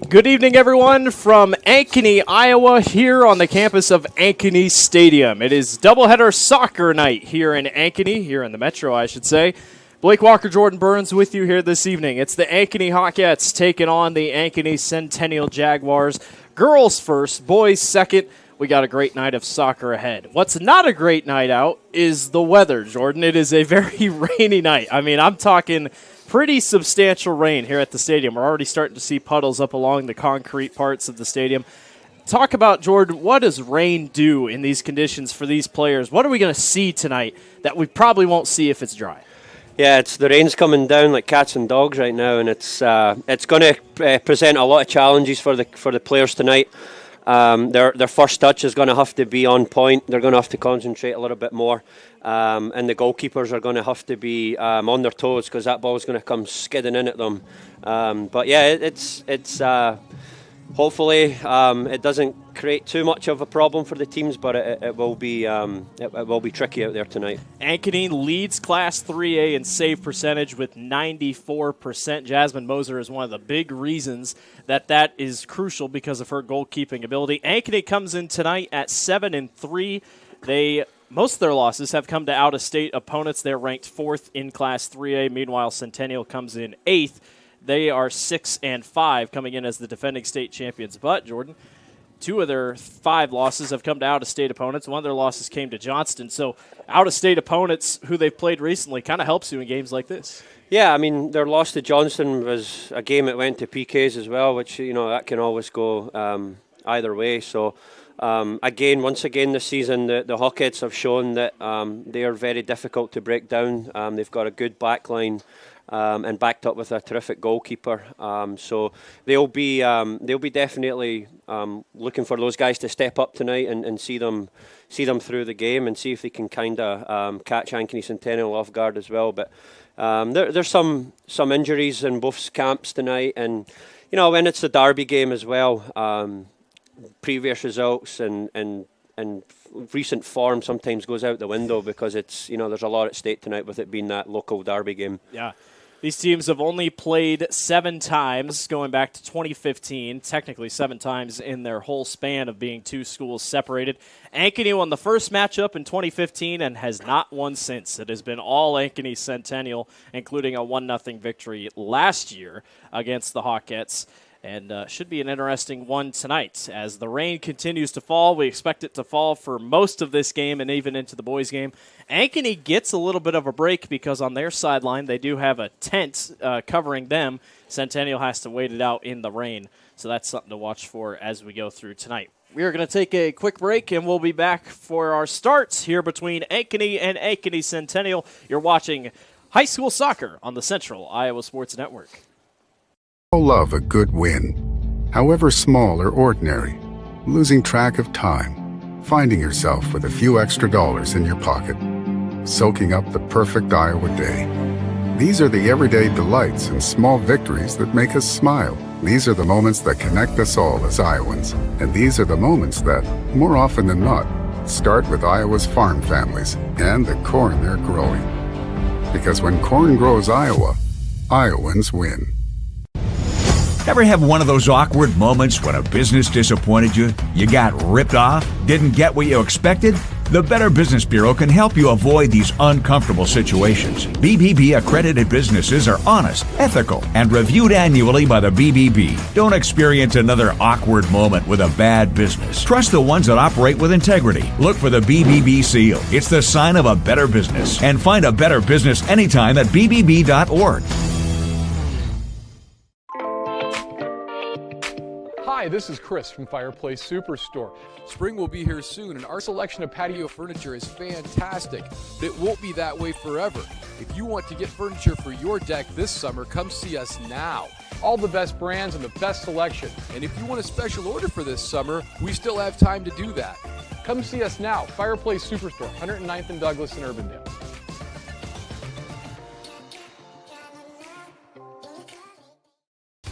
Good evening, everyone, from Ankeny, Iowa, here on the campus of Ankeny Stadium. It is doubleheader soccer night here in Ankeny, here in the Metro, I should say. Blake Walker, Jordan Burns with you here this evening. It's the Ankeny Hawkettes taking on the Ankeny Centennial Jaguars. Girls first, boys second. We got a great night of soccer ahead. What's not a great night out is the weather, Jordan. It is a very rainy night. I mean, I'm talking pretty substantial rain here at the stadium. We're already starting to see puddles up along the concrete parts of the stadium. Talk about, Jordan, what does rain do in these conditions for these players? What are we going to see tonight that we probably won't see if it's dry? Yeah, the rain's coming down like cats and dogs right now, and it's going to present a lot of challenges for the players tonight. Their first touch is going to have to be on point. They're going to have to concentrate a little bit more. And the goalkeepers are going to have to be on their toes because that ball is going to come skidding in at them. But yeah, it's hopefully it doesn't create too much of a problem for the teams, but it will be tricky out there tonight. Ankeny leads Class 3A in save percentage with 94%. Jasmine Moser is one of the big reasons that is crucial because of her goalkeeping ability. Ankeny comes in tonight at 7-3. Most of their losses have come to out-of-state opponents. They're ranked 4th in Class 3A. Meanwhile, Centennial comes in 8th. They are 6-5, coming in as the defending state champions. But, Jordan, 2 of their 5 losses have come to out-of-state opponents. 1 of their losses came to Johnston. So out-of-state opponents who they've played recently kind of helps you in games like this. Yeah, I mean, their loss to Johnston was a game that went to PKs as well, which, that can always go either way. So, once again this season, the Hawkettes have shown that they are very difficult to break down. They've got a good back line and backed up with a terrific goalkeeper. So they'll be definitely looking for those guys to step up tonight and see them through the game and see if they can kind of catch Ankeny Centennial off guard as well. But there's some injuries in both camps tonight, and when it's the derby game as well, previous results and recent form sometimes goes out the window because it's, there's a lot at stake tonight with it being that local derby game. Yeah. These teams have only played 7 times going back to 2015, technically 7 times in their whole span of being 2 schools separated. Ankeny won the first matchup in 2015 and has not won since. It has been all Ankeny Centennial, including a 1-0 victory last year against the Hawkettes. And should be an interesting one tonight. As the rain continues to fall, we expect it to fall for most of this game and even into the boys' game. Ankeny gets a little bit of a break because on their sideline they do have a tent covering them. Centennial has to wait it out in the rain. So that's something to watch for as we go through tonight. We are going to take a quick break, and we'll be back for our starts here between Ankeny and Ankeny Centennial. You're watching high school soccer on the Central Iowa Sports Network. Love a good win, however small or ordinary. Losing track of time, finding yourself with a few extra dollars in your pocket, soaking up the perfect Iowa day. These are the everyday delights and small victories that make us smile. These are the moments that connect us all as Iowans. And these are the moments that, more often than not, start with Iowa's farm families and the corn they're growing. Because when corn grows Iowa, Iowans win. Ever have one of those awkward moments when a business disappointed you? You got ripped off? Didn't get what you expected? The Better Business Bureau can help you avoid these uncomfortable situations. BBB accredited businesses are honest, ethical, and reviewed annually by the BBB. Don't experience another awkward moment with a bad business. Trust the ones that operate with integrity. Look for the BBB seal. It's the sign of a better business. And find a better business anytime at bbb.org. Hi, this is Chris from Fireplace Superstore. Spring will be here soon, and our selection of patio furniture is fantastic, but it won't be that way forever. If you want to get furniture for your deck this summer, come see us now. All the best brands and the best selection. And if you want a special order for this summer, we still have time to do that. Come see us now, Fireplace Superstore, 109th and Douglas in Urbandale.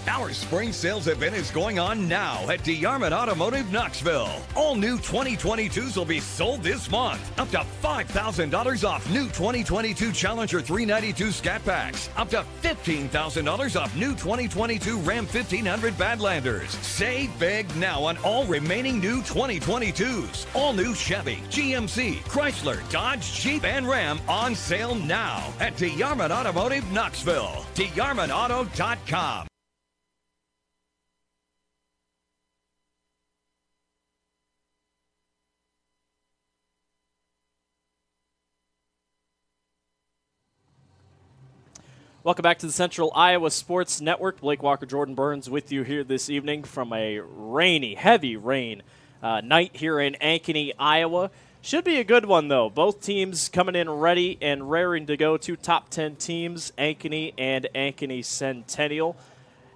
Our spring sales event is going on now at DeArmond Automotive Knoxville. All new 2022s will be sold this month. Up to $5,000 off new 2022 Challenger 392 Scat Packs. Up to $15,000 off new 2022 Ram 1500 Badlanders. Save big now on all remaining new 2022s. All new Chevy, GMC, Chrysler, Dodge, Jeep, and Ram on sale now at DeArmond Automotive Knoxville. DeArmondAuto.com. Welcome back to the Central Iowa Sports Network. Blake Walker, Jordan Burns with you here this evening from a rainy, heavy rain night here in Ankeny, Iowa. Should be a good one, though. Both teams coming in ready and raring to go. 2 top 10 teams, Ankeny and Ankeny Centennial.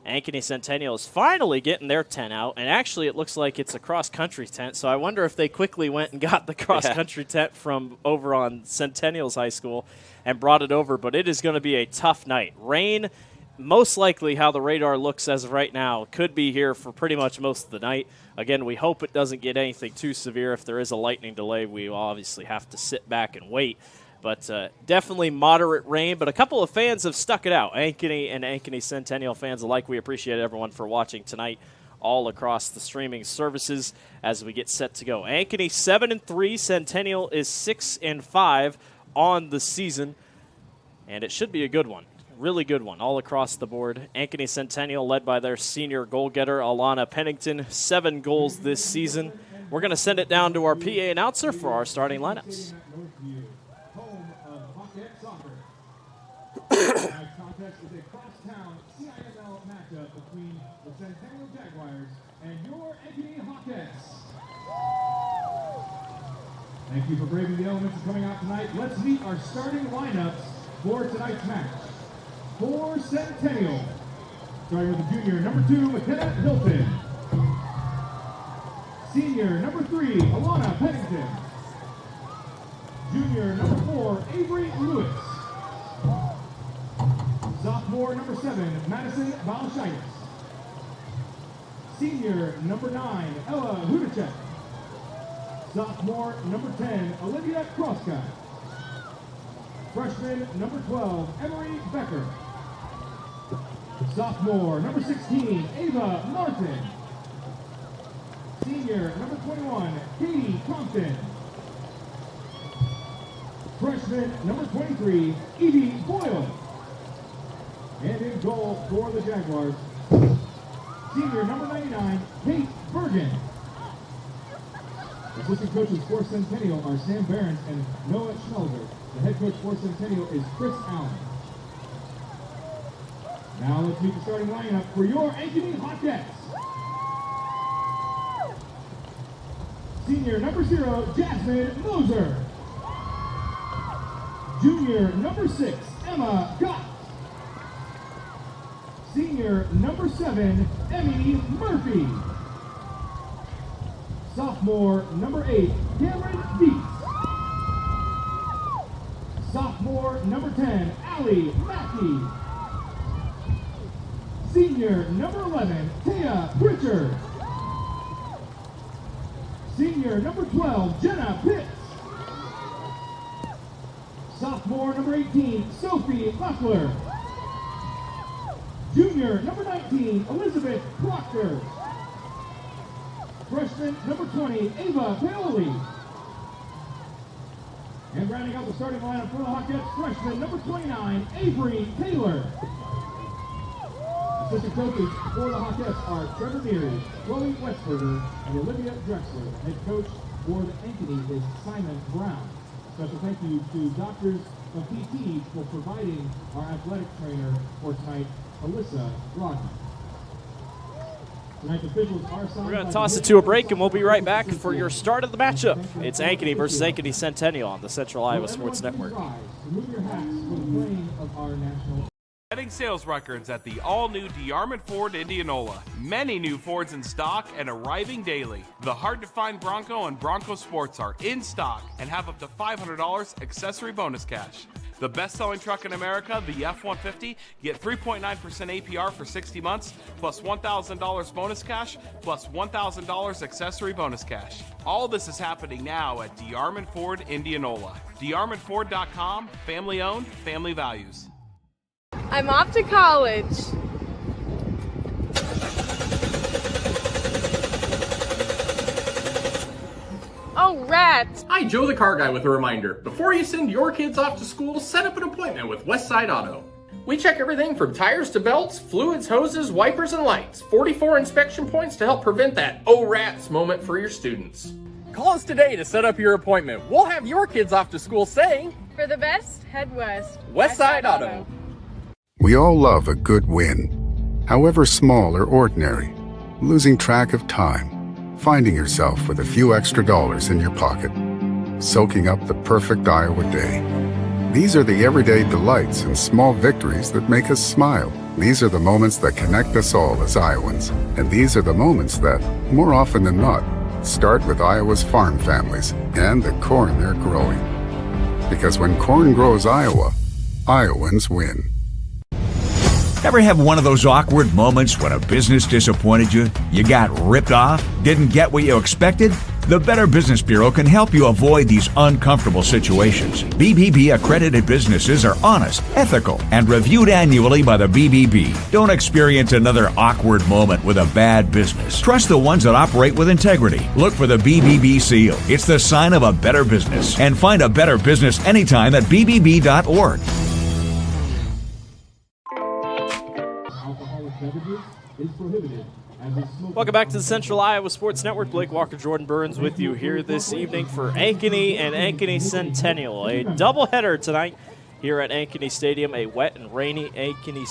Ankeny Centennial is finally getting their tent out, and actually it looks like it's a cross-country tent, so I wonder if they quickly went and got the cross-country tent from over on Centennial's high school and brought it over, but it is going to be a tough night. Rain, most likely how the radar looks as of right now, could be here for pretty much most of the night. Again, we hope it doesn't get anything too severe. If there is a lightning delay, we will obviously have to sit back and wait. But definitely moderate rain, but a couple of fans have stuck it out. Ankeny and Ankeny Centennial fans alike, we appreciate everyone for watching tonight all across the streaming services as we get set to go. Ankeny 7-3, Centennial is 6-5 on the season, and it should be a good one. Really good one all across the board. Ankeny Centennial led by their senior goal-getter, Alana Pennington, 7 goals this season. We're going to send it down to our PA announcer for our starting lineups. Tonight's contest is a crosstown CIML matchup between the Centennial Jaguars and your Ankeny Hawkettes. Thank you for braving the elements and coming out tonight. Let's meet our starting lineups for tonight's match. For Centennial, starting with the junior number 2, McKenna Hilton. Senior number 3, Alana Pennington. Junior number 4, Avery Lewis. Sophomore number 7, Madison Balshitis. Senior number 9, Ella Hudacek. Sophomore number 10, Olivia Kroska. Freshman number 12, Emery Becker. Sophomore number 16, Ava Martin. Senior number 21, Katie Compton. Freshman number 23, Evie Boyle. And in goal for the Jaguars, senior number 99, Kate Bergen. Assistant coaches for Centennial are Sam Behrens and Noah Schmelzer. The head coach for Centennial is Chris Allen. Now let's meet the starting lineup for your Ankeny Hawkettes. Senior number 0, Jasmine Moser. Junior number 6, Emma Gott. Senior number 7, Emmy Murphy. Sophomore number 8, Cameron Dietz. Sophomore number 10, Allie Mackey. Senior number 11, Taya Pritchard. Senior number 12, Jenna Pitts. Sophomore number 18, Sophie Buckler. Junior number 19, Elizabeth Proctor. Freshman number 20, Ava Paoli. And rounding out the starting lineup for the Hawkettes, freshman number 29, Avery Taylor. Assistant coaches for the Hawkettes are Trevor Neary, Chloe Westberger, and Olivia Drexler. Head coach for the Ankeny is Simon Brown. Special thank you to Doctors of PT for providing our athletic trainer for tonight, Alyssa Rodman. Tonight's officials are signed. We're going to toss it to a break, and we'll be right back for your start of the matchup. It's Ankeny versus Ankeny Centennial on the Central Iowa Sports Network. Remove your hats for the playing of our national. Setting sales records at the all-new DeArmond Ford Indianola. Many new Fords in stock and arriving daily. The hard-to-find Bronco and Bronco Sports are in stock and have up to $500 accessory bonus cash. The best-selling truck in America, the F-150, get 3.9% APR for 60 months, plus $1,000 bonus cash, plus $1,000 accessory bonus cash. All this is happening now at DeArmond Ford Indianola. DeArmondFord.com, family-owned, family values. I'm off to college. Oh, rats! Hi, Joe the Car Guy with a reminder. Before you send your kids off to school, set up an appointment with Westside Auto. We check everything from tires to belts, fluids, hoses, wipers, and lights. 44 inspection points to help prevent that oh rats moment for your students. Call us today to set up your appointment. We'll have your kids off to school saying, For the best, head west. Westside Auto. We all love a good win, however small or ordinary. Losing track of time, finding yourself with a few extra dollars in your pocket, soaking up the perfect Iowa day. These are the everyday delights and small victories that make us smile. These are the moments that connect us all as Iowans. And these are the moments that, more often than not, start with Iowa's farm families and the corn they're growing. Because when corn grows Iowa, Iowans win. Ever have one of those awkward moments when a business disappointed you? You got ripped off? Didn't get what you expected? The Better Business Bureau can help you avoid these uncomfortable situations. BBB accredited businesses are honest, ethical, and reviewed annually by the BBB. Don't experience another awkward moment with a bad business. Trust the ones that operate with integrity. Look for the BBB seal. It's the sign of a better business. And find a better business anytime at bbb.org. Is prohibited. Welcome back to the Central Iowa Sports Network. Blake Walker, Jordan Burns with you here this evening for Ankeny and Ankeny Centennial. A doubleheader tonight here at Ankeny Stadium, a wet and rainy Ankeny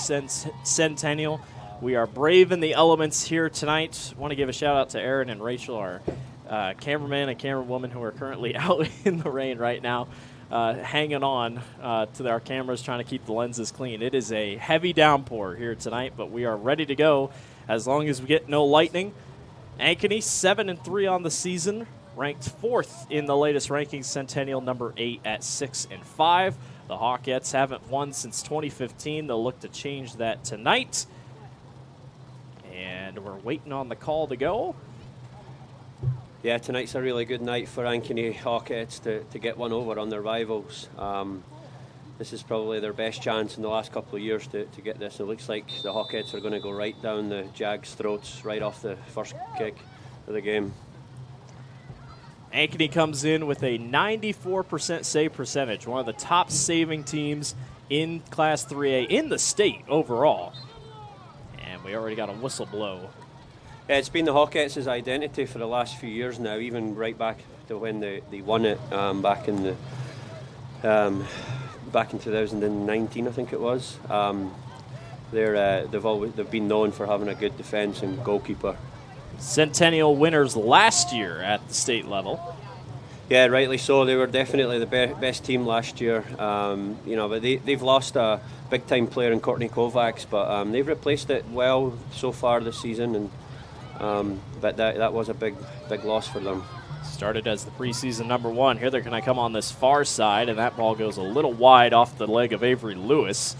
Centennial. We are braving the elements here tonight. Want to give a shout out to Aaron and Rachel, our cameraman and camerawoman, who are currently out in the rain right now, hanging on to our cameras, trying to keep the lenses clean. It is a heavy downpour here tonight, but we are ready to go as long as we get no lightning. Ankeny 7-3 on the season, ranked 4th in the latest rankings. Centennial number 8 at 6-5. The Hawkettes haven't won since 2015. They'll look to change that tonight. And And we're waiting on the call to go. Yeah, tonight's a really good night for Ankeny Hawkettes to get one over on their rivals. This is probably their best chance in the last couple of years to get this. It looks like the Hawkettes are going to go right down the Jags' throats right off the first kick of the game. Ankeny comes in with a 94% save percentage, one of the top saving teams in Class 3A in the state overall. And we already got a whistle blow. Yeah, it's been the Hawkettes' identity for the last few years now, even right back to when they won it back in 2019, I think it was. They've been known for having a good defence and goalkeeper. Centennial winners last year at the state level. Yeah, rightly so. They were definitely the best team last year. But they've lost a big-time player in Courtney Kovacs, but they've replaced it well so far this season. And but that was a big loss for them. Started as the preseason number 1. Here they're going to come on this far side, and that ball goes a little wide off the leg of Avery Lewis.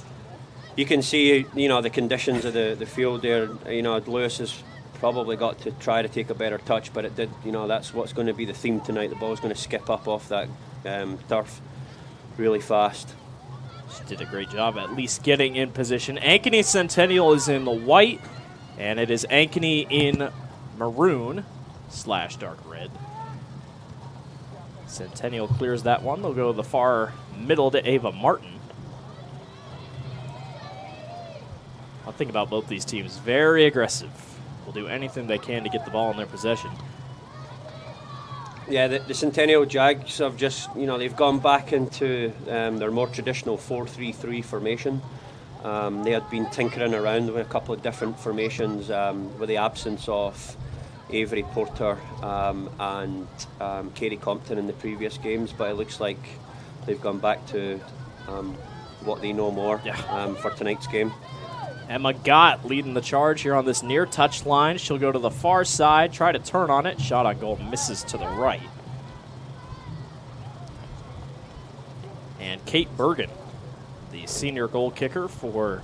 You can see, the conditions of the field there. Lewis has probably got to try to take a better touch, but it did. That's what's going to be the theme tonight. The ball's going to skip up off that turf really fast. She did a great job at least getting in position. Ankeny Centennial is in the white, and it is Ankeny in maroon/dark red. Centennial clears that one. They'll go to the far middle to Ava Martin. One thing about both these teams, very aggressive. Will do anything they can to get the ball in their possession. Yeah, the Centennial Jags have just, they've gone back into their more traditional 4-3-3 formation. They had been tinkering around with a couple of different formations with the absence of Avery Porter and Katie Compton in the previous games, but it looks like they've gone back to what they know more for tonight's game. Emma Gott leading the charge here on this near touch line. She'll go to the far side, try to turn on it. Shot on goal misses to the right. And Kate Bergen, the senior goal kicker for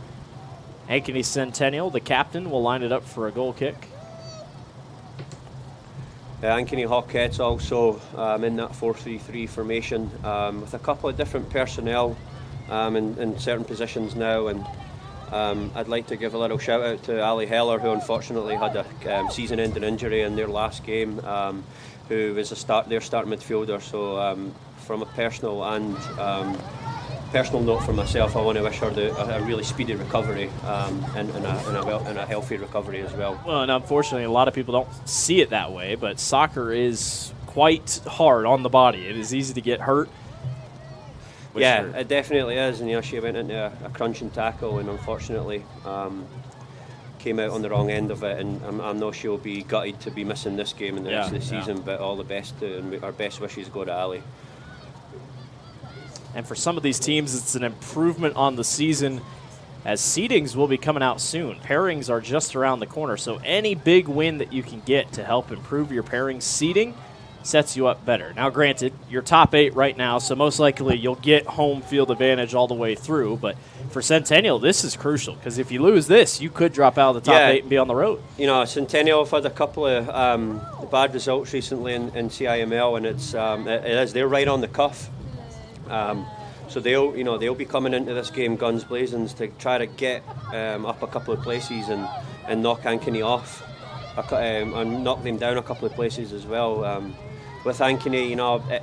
Ankeny Centennial, the captain, will line it up for a goal kick. Ankeny Hawkettes also in that 4-3-3 formation with a couple of different personnel in certain positions now, and I'd like to give a little shout out to Ali Heller, who unfortunately had a season-ending injury in their last game, who was their starting midfielder. So from a personal and personal note for myself, I want to wish her a really speedy recovery and a healthy recovery as well. Well, and unfortunately, a lot of people don't see it that way, but soccer is quite hard on the body. It is easy to get hurt. Yeah, it definitely is. And she went into a crunching tackle and unfortunately came out on the wrong end of it. And I know she'll be gutted to be missing this game in the rest of the season. But all the best and our best wishes go to Ali. And for some of these teams, it's an improvement on the season, as seedings will be coming out soon. Pairings are just around the corner, so any big win that you can get to help improve your pairing seeding sets you up better. Now, granted, you're top 8 right now, so most likely you'll get home field advantage all the way through. But for Centennial, this is crucial, because if you lose this, you could drop out of the top 8 and be on the road. Centennial have had a couple of bad results recently in CIML, and they're right on the cuff. So they'll be coming into this game guns blazing to try to get up a couple of places and knock Ankeny off and knock them down a couple of places as well. With Ankeny,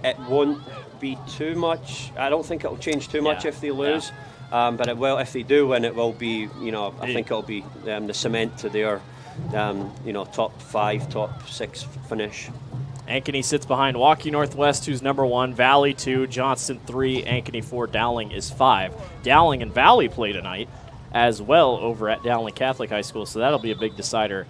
it won't be too much. I don't think it'll change too much if they lose, but it will. If they do win, it will be. I think it'll be the cement to their top 5, top 6 finish. Ankeny sits behind Waukee Northwest, who's number 1, Valley 2, Johnston 3, Ankeny 4, Dowling is 5. Dowling and Valley play tonight as well over at Dowling Catholic High School, so that'll be a big decider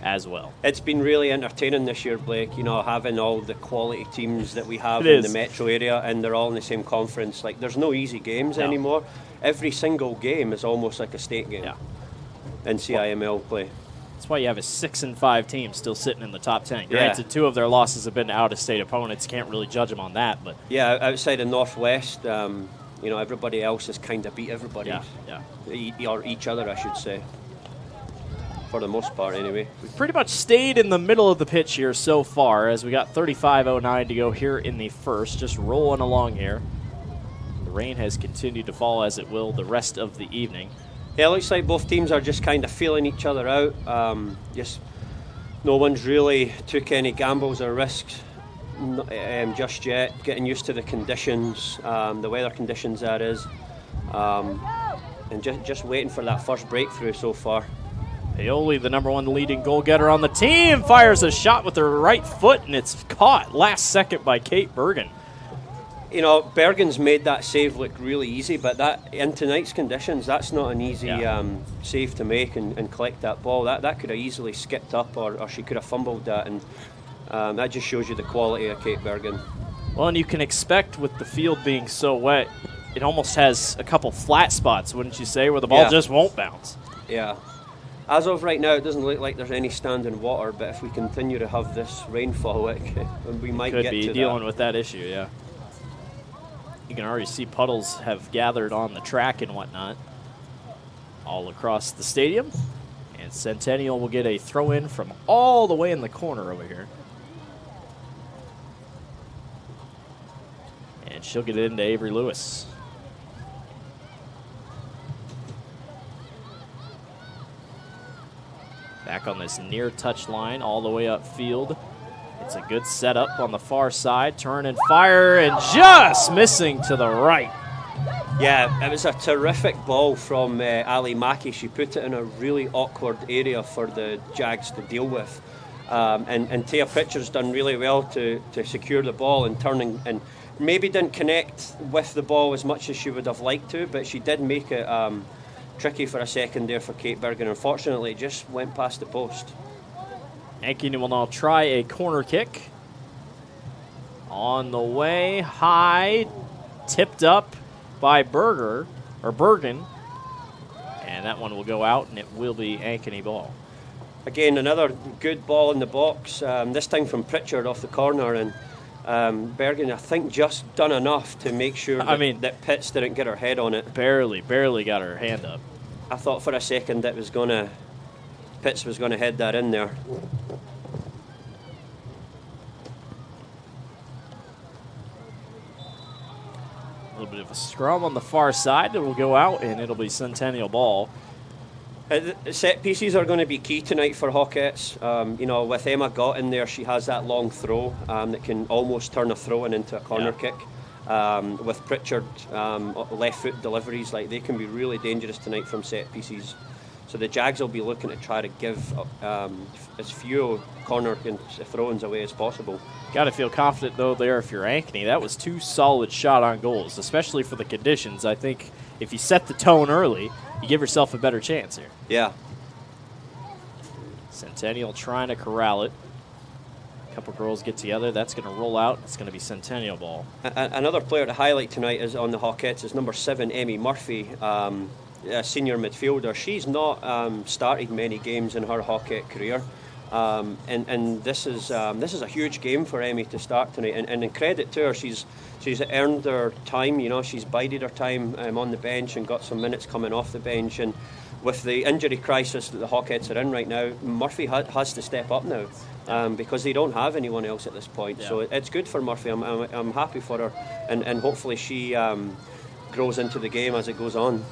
as well. It's been really entertaining this year, Blake, having all the quality teams that we have in the metro area, and they're all in the same conference. Like, there's no easy games anymore. Every single game is almost like a state game in CIML play. That's why you have a 6-5 team still sitting in the top 10. Granted, 2 of their losses have been to out-of-state opponents. Can't really judge them on that, but outside of Northwest, everybody else has kind of beat everybody. Or each other, I should say. for the most part anyway. We've pretty much stayed in the middle of the pitch here so far, as we got 35:09 to go here in the first, just rolling along here. The rain has continued to fall, as it will the rest of the evening. Yeah, it looks like both teams are just kind of feeling each other out. Just no one's really took any gambles or risks just yet. Getting used to the conditions, the weather conditions that is, and just waiting for that first breakthrough so far. Aioli, the number 1 leading goal getter on the team, fires a shot with her right foot, and it's caught last second by Kate Bergen. You know, Bergen's made that save look really easy, but that in tonight's conditions, that's not an easy save to make and collect that ball. That could have easily skipped up, or she could have fumbled that, and that just shows you the quality of Kate Bergen. Well, and you can expect with the field being so wet, it almost has a couple flat spots, wouldn't you say, where the ball just won't bounce. Yeah. As of right now, it doesn't look like there's any standing water, but if we continue to have this rainfall, we might get to that. Could be dealing with that issue, yeah. You can already see puddles have gathered on the track and whatnot all across the stadium. And Centennial will get a throw-in from all the way in the corner over here. And she'll get it into Avery Lewis. Back on this near touch line all the way upfield. It's a good setup on the far side. Turn and fire, and just missing to the right. Yeah, it was a terrific ball from Ali Mackey. She put it in a really awkward area for the Jags to deal with. And Taya Pritchard's done really well to secure the ball and turning, and maybe didn't connect with the ball as much as she would have liked to, but she did make it tricky for a second there for Kate Bergen. Unfortunately, it just went past the post. Ankeny will now try a corner kick. On the way, high, tipped up by Bergen. And that one will go out, and it will be Ankeny ball. Again, another good ball in the box, this time from Pritchard off the corner. And Bergen, I think, just done enough to make sure that Pitts didn't get her head on it. Barely got her hand up. I thought for a second that Pitts was going to head that in there. A little bit of a scrum on the far side. It will go out, and it'll be Centennial ball. Set pieces are going to be key tonight for Hawkettes. With Emma Gott in there, she has that long throw that can almost turn a throw-in into a corner kick. With Pritchard, left foot deliveries, they can be really dangerous tonight from set pieces. So the Jags will be looking to try to give as few corner and throw-ins away as possible. Got to feel confident, though, there if you're Ankeny. That was 2 solid shot on goals, especially for the conditions. I think if you set the tone early, you give yourself a better chance here. Yeah. Centennial trying to corral it. A couple girls get together. That's going to roll out. It's going to be Centennial ball. Another player to highlight tonight is on the Hawkettes is number 7, Emmy Murphy, a senior midfielder. She's not started many games in her Hawkette career. And this is a huge game for Emmy to start tonight. And in credit to her, she's earned her time. She's bided her time on the bench and got some minutes coming off the bench. And with the injury crisis that the Hawkettes are in right now, Murphy has to step up now because they don't have anyone else at this point. Yeah. So it's good for Murphy. I'm happy for her, and hopefully she grows into the game as it goes on.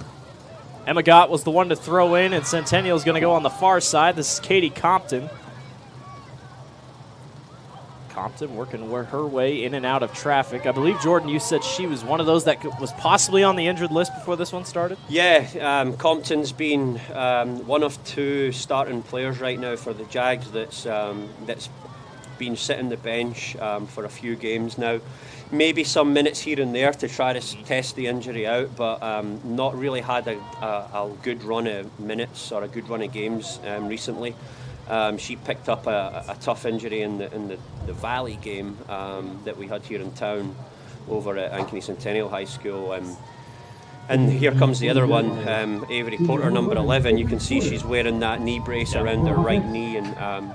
Emma Gott was the one to throw in, and Centennial is going to go on the far side. This is Katie Compton. Compton working her way in and out of traffic. I believe, Jordan, you said she was one of those that was possibly on the injured list before this one started? Yeah, Compton's been one of 2 starting players right now for the Jags that's been sitting the bench for a few games now. Maybe some minutes here and there to try to test the injury out, but not really had a good run of minutes or a good run of games recently. She picked up a tough injury in the Valley game that we had here in town over at Ankeny Centennial High School. And here comes the other one, Avery Porter, number 11. You can see she's wearing that knee brace around her right knee, and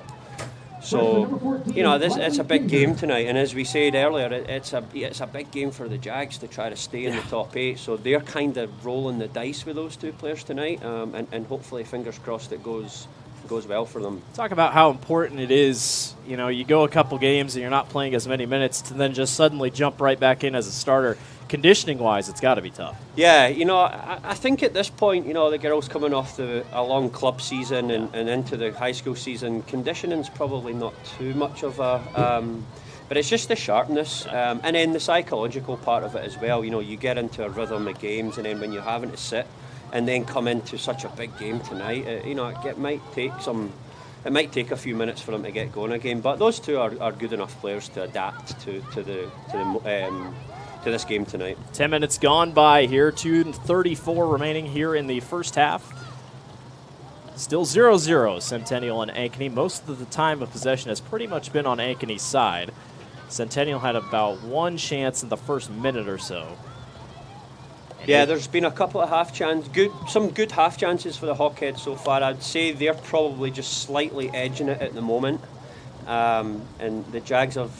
so it's a big game tonight. And as we said earlier, it's a big game for the Jags to try to stay in the top 8. So they're kind of rolling the dice with those 2 players tonight, and hopefully, fingers crossed, it goes goes well for them. Talk about how important it is. You know, you go a couple games and you're not playing as many minutes to then just suddenly jump right back in as a starter. Conditioning-wise, it's got to be tough. Yeah, you know, I think at this point, you know, the girls coming off a long club season and into the high school season, conditioning's probably not too much of a... but it's just the sharpness and then the psychological part of it as well. You know, you get into a rhythm of games, and then when you're having to sit and then come into such a big game tonight, you know, it might take a few minutes for them to get going again. But those two are good enough players to adapt to this game tonight. 10 minutes gone by here, 2:34 remaining here in the first half. Still 0-0, Centennial and Ankeny. Most of the time of possession has pretty much been on Ankeny's side. Centennial had about one chance in the first minute or so. Yeah, there's been a couple of some good half chances for the Hawkheads so far. I'd say they're probably just slightly edging it at the moment. And the Jags have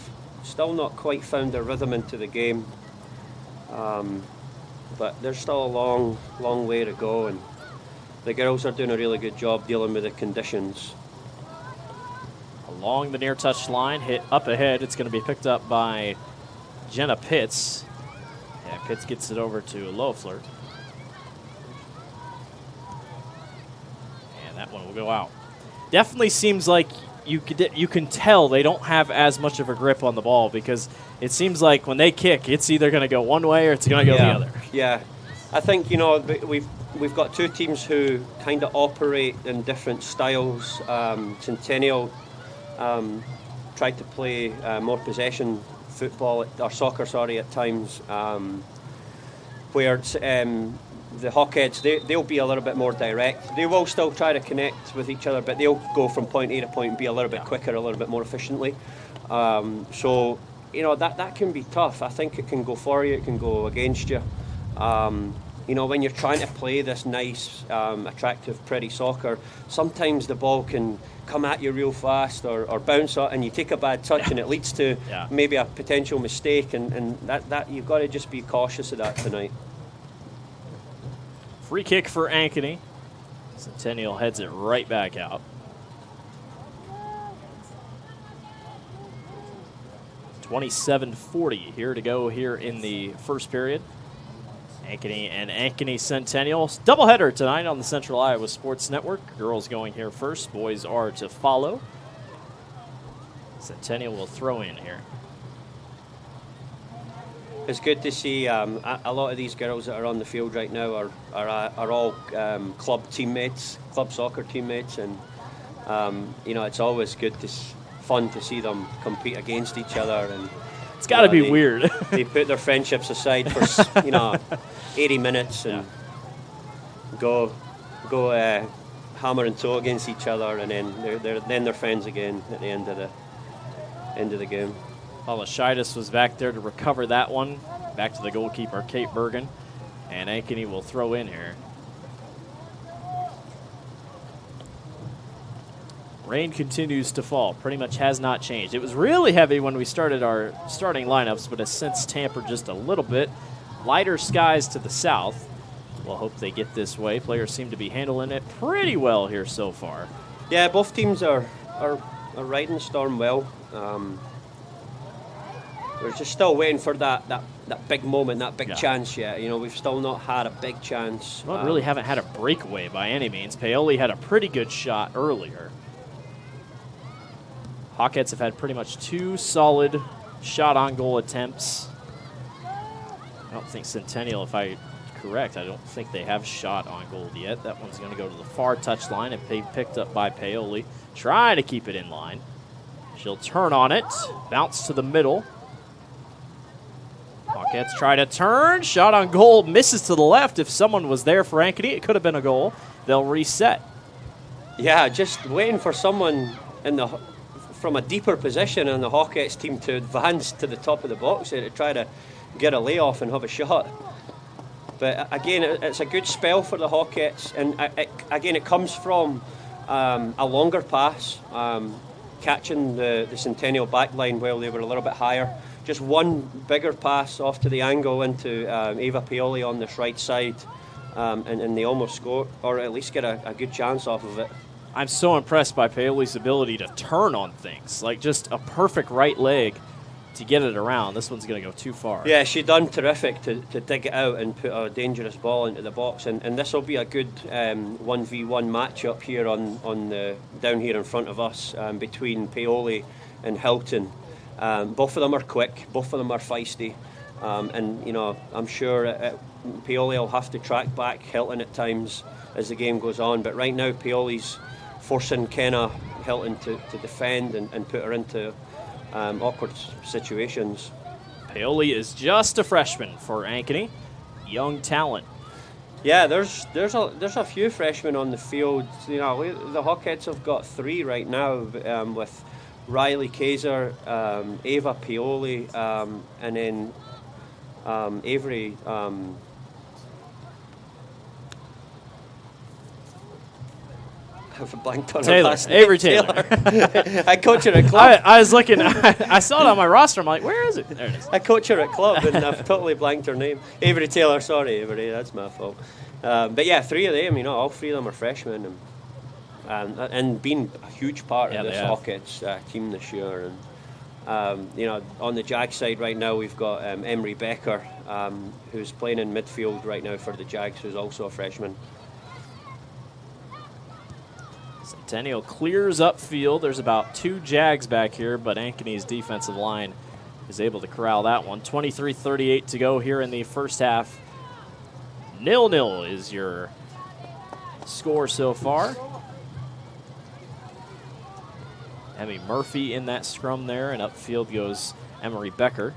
still not quite found their rhythm into the game. But there's still a long way to go, and the girls are doing a really good job dealing with the conditions. Along the near touch line, hit up ahead. It's going to be picked up by Jenna Pitts. Yeah, Pitts gets it over to Loeffler. And that one will go out. Definitely seems like you can tell they don't have as much of a grip on the ball, because it seems like when they kick, it's either going to go one way or it's going to go the other. Yeah, I think, you know, we've got two teams who kind of operate in different styles. Centennial tried to play more possession football or soccer, at times, where the Hawkheads, they'll be a little bit more direct. They will still try to connect with each other, but they'll go from point A to point B a little bit quicker, a little bit more efficiently. So, you know, that can be tough. I think it can go for you, it can go against you. You know, when you're trying to play this nice, attractive, pretty soccer, sometimes the ball can come at you real fast or bounce out, and you take a bad touch and it leads to maybe a potential mistake, and that you've got to just be cautious of that tonight. Free kick for Ankeny. Centennial heads it right back out. 27:40 here to go here in the first period. Ankeny and Ankeny Centennial. Doubleheader tonight on the Central Iowa Sports Network. Girls going here first. Boys are to follow. Centennial will throw in here. It's good to see a lot of these girls that are on the field right now are all club teammates, club soccer teammates, and you know, it's always fun to see them compete against each other. And it's got to be weird. They put their friendships aside for 80 minutes and go hammer and toe against each other, and then they're friends again at the end of the game. Palashitis was back there to recover that one. Back to the goalkeeper, Kate Bergen. And Ankeny will throw in here. Rain continues to fall. Pretty much has not changed. It was really heavy when we started our starting lineups, but has since tampered just a little bit. Lighter skies to the south. We'll hope they get this way. Players seem to be handling it pretty well here so far. Yeah, both teams are riding the storm well. We're just still waiting for that big moment, that big chance yet. You know, we've still not had a big chance. Well, really haven't had a breakaway by any means. Paoli had a pretty good shot earlier. Hawkheads have had pretty much two solid shot-on-goal attempts. I don't think Centennial, if I'm correct, I don't think they have shot on goal yet. That one's going to go to the far touchline and be picked up by Paoli. Trying to keep it in line. She'll turn on it. Bounce to the middle. Hawkheads try to turn. Shot on goal. Misses to the left. If someone was there for Ankeny, it could have been a goal. They'll reset. Yeah, just waiting for someone from a deeper position in the Hawkheads team to advance to the top of the box there to try to get a layoff and have a shot. But again, it's a good spell for the Hawkheads, and again, it comes from a longer pass, catching the Centennial backline while they were a little bit higher. Just one bigger pass off to the angle into Ava Paoli on this right side, and they almost score, or at least get a good chance off of it. I'm so impressed by Paoli's ability to turn on things. Like, just a perfect right leg to get it around. This one's going to go too far. Yeah, she done terrific to dig it out and put a dangerous ball into the box. And this will be a good 1v1 matchup here on the down here in front of us between Paoli and Hilton. Both of them are quick. Both of them are feisty. And, you know, I'm sure Paoli will have to track back Hilton at times as the game goes on. But right now, Paoli's forcing Kenna Hilton to defend and put her into awkward situations. Paoli is just a freshman for Ankeny. Young talent. Yeah, there's a few freshmen on the field. You know, the Hawkettes have got 3 right now with Riley Kaiser, Ava Paoli, and then Avery. I've blanked on her last name. Avery Taylor. I coach her at club. I was looking. I saw it on my roster. I'm like, where is it? There it is. I coach her at club, and I've totally blanked her name. Avery Taylor. Sorry, Avery. That's my fault. But yeah, 3 of them. You know, all 3 of them are freshmen, and been a huge part of this Hawkettes team this year. And you know, on the Jag side right now, we've got Emery Becker, who's playing in midfield right now for the Jags, who's also a freshman. Centennial clears upfield. There's about 2 Jags back here, but Ankeny's defensive line is able to corral that one. 23:38 to go here in the first half. 0-0 is your score so far. Emmy Murphy in that scrum there, and upfield goes Emery Becker.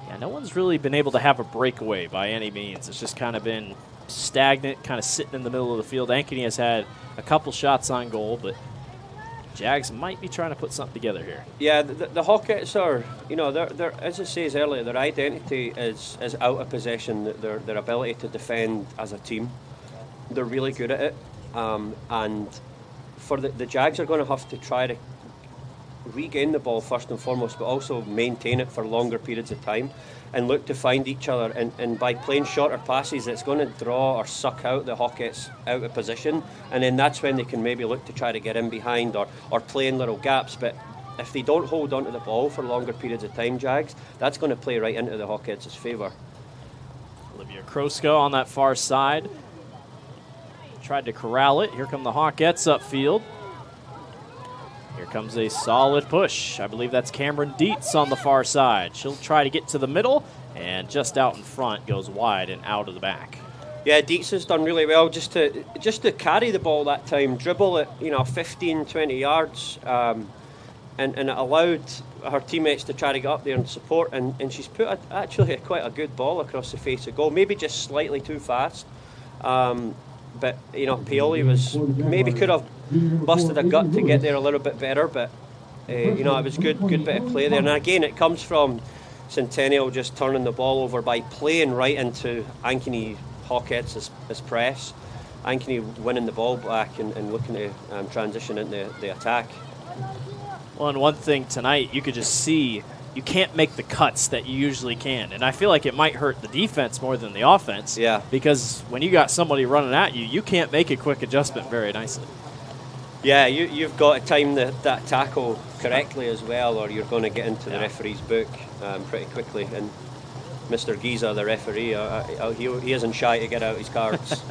Yeah, no one's really been able to have a breakaway by any means. It's just kind of been stagnant, kind of sitting in the middle of the field. Ankeny has had a couple shots on goal, but Jags might be trying to put something together here. Yeah, the Hawkettes are, you know, they're as it says earlier, their identity is out of possession. Their ability to defend as a team, they're really good at it. And for the Jags are going to have to try to regain the ball first and foremost, but also maintain it for longer periods of time and look to find each other. And by playing shorter passes, it's going to draw or suck out the Hawkettes out of position, and then that's when they can maybe look to try to get in behind or play in little gaps. But if they don't hold onto the ball for longer periods of time, Jags, that's going to play right into the Hawkettes' favour. Olivia Krosko on that far side. Tried to corral it. Here come the Hawkettes upfield. Here comes a solid push. I believe that's Cameron Dietz on the far side. She'll try to get to the middle, and just out in front goes wide and out of the back. Yeah, Dietz has done really well just to carry the ball that time, dribble it, 15, 20 yards, and it allowed her teammates to try to get up there and support, and she's put actually quite a good ball across the face of goal, maybe just slightly too fast. But, Paoli maybe could have busted a gut to get there a little bit better, but, it was good bit of play there. And again, it comes from Centennial just turning the ball over by playing right into Ankeny Hawkettes' press. Ankeny winning the ball back and looking to transition into the attack. Well, and one thing tonight, you could just see you can't make the cuts that you usually can. And I feel like it might hurt the defense more than the offense. Yeah. Because when you got somebody running at you, you can't make a quick adjustment very nicely. Yeah, you've got to time that tackle correctly as well, or you're going to get into the referee's book pretty quickly. And Mr. Giza, the referee, he isn't shy to get out his cards.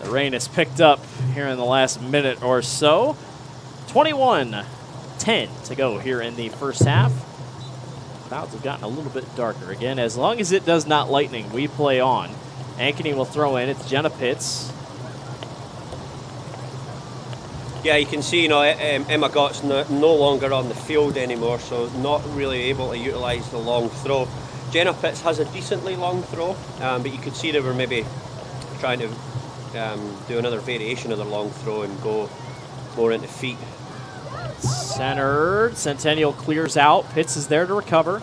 The rain has picked up here in the last minute or so. 21-10 to go here in the first half. Clouds have gotten a little bit darker again. As long as it does not lightning, we play on. Ankeny will throw in. It's Jenna Pitts. Yeah, you can see, Emma Gott's no longer on the field anymore, so not really able to utilise the long throw. Jenna Pitts has a decently long throw, but you could see they were maybe trying to do another variation of the long throw and go more into feet. Centered. Centennial clears out. Pitts is there to recover.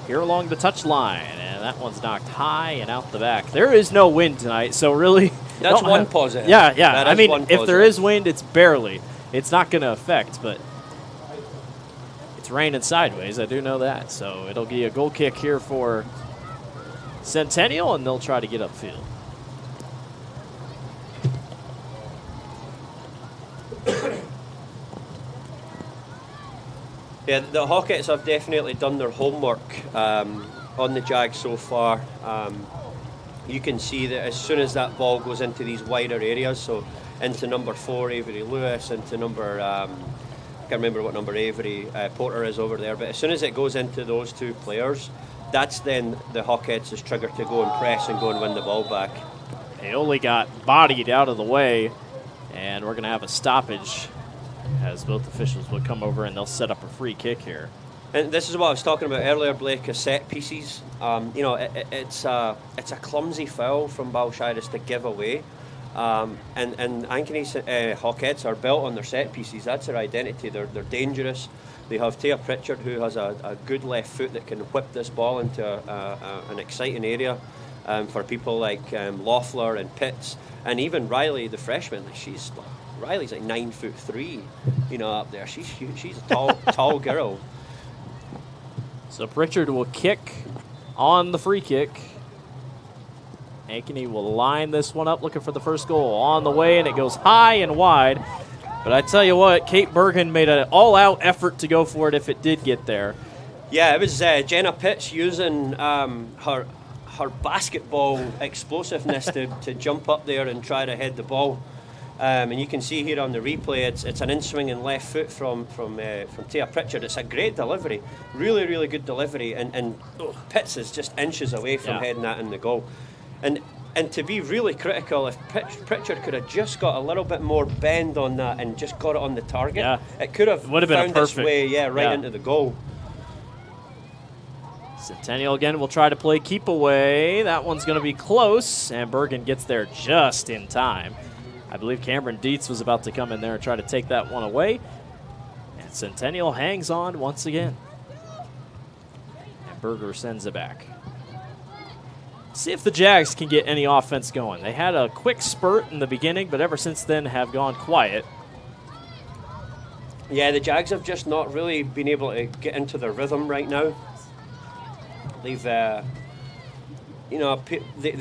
Here along the touch line, and that one's knocked high and out the back. There is no wind tonight, so really... That's one positive. Yeah. I mean, if there is wind, it's barely. It's not going to affect, but it's raining sideways. I do know that. So it'll be a goal kick here for Centennial, and they'll try to get upfield. Yeah, the Hawkettes have definitely done their homework on the Jags so far. You can see that as soon as that ball goes into these wider areas, so into number 4, Avery Lewis, into number, I can't remember what number Avery Porter is over there, but as soon as it goes into those two players, that's then the Hawkettes is triggered to go and press and go and win the ball back. Aoli got bodied out of the way, and we're going to have a stoppage as both officials will come over and they'll set up a free kick here. And this is what I was talking about earlier, Blake, set pieces. You know, it's a clumsy foul from Balshidas to give away. And Ankeny's Hawkettes are built on their set pieces. That's their identity. They're dangerous. They have Taya Pritchard, who has a good left foot that can whip this ball into an exciting area for people like Loeffler and Pitts. And even Riley, the freshman, Riley's like 9'3", you know, up there. She's a tall girl. So Pritchard will kick on the free kick. Ankeny will line this one up, looking for the first goal on the way, and it goes high and wide. But I tell you what, Kate Bergen made an all-out effort to go for it if it did get there. Yeah, it was Jenna Pitts using her basketball explosiveness to jump up there and try to head the ball. And you can see here on the replay, it's an in-swinging left foot from Taya Pritchard. It's a great delivery, really, really good delivery, and Pitts is just inches away from heading that in the goal. And to be really critical, if Pritchard could have just got a little bit more bend on that and just got it on the target, it could have found its way into the goal. Centennial again will try to play keep away. That one's going to be close, and Bergen gets there just in time. I believe Cameron Dietz was about to come in there and try to take that one away. And Centennial hangs on once again. And Berger sends it back. See if the Jags can get any offense going. They had a quick spurt in the beginning, but ever since then have gone quiet. Yeah, the Jags have just not really been able to get into their rhythm right now. They've, they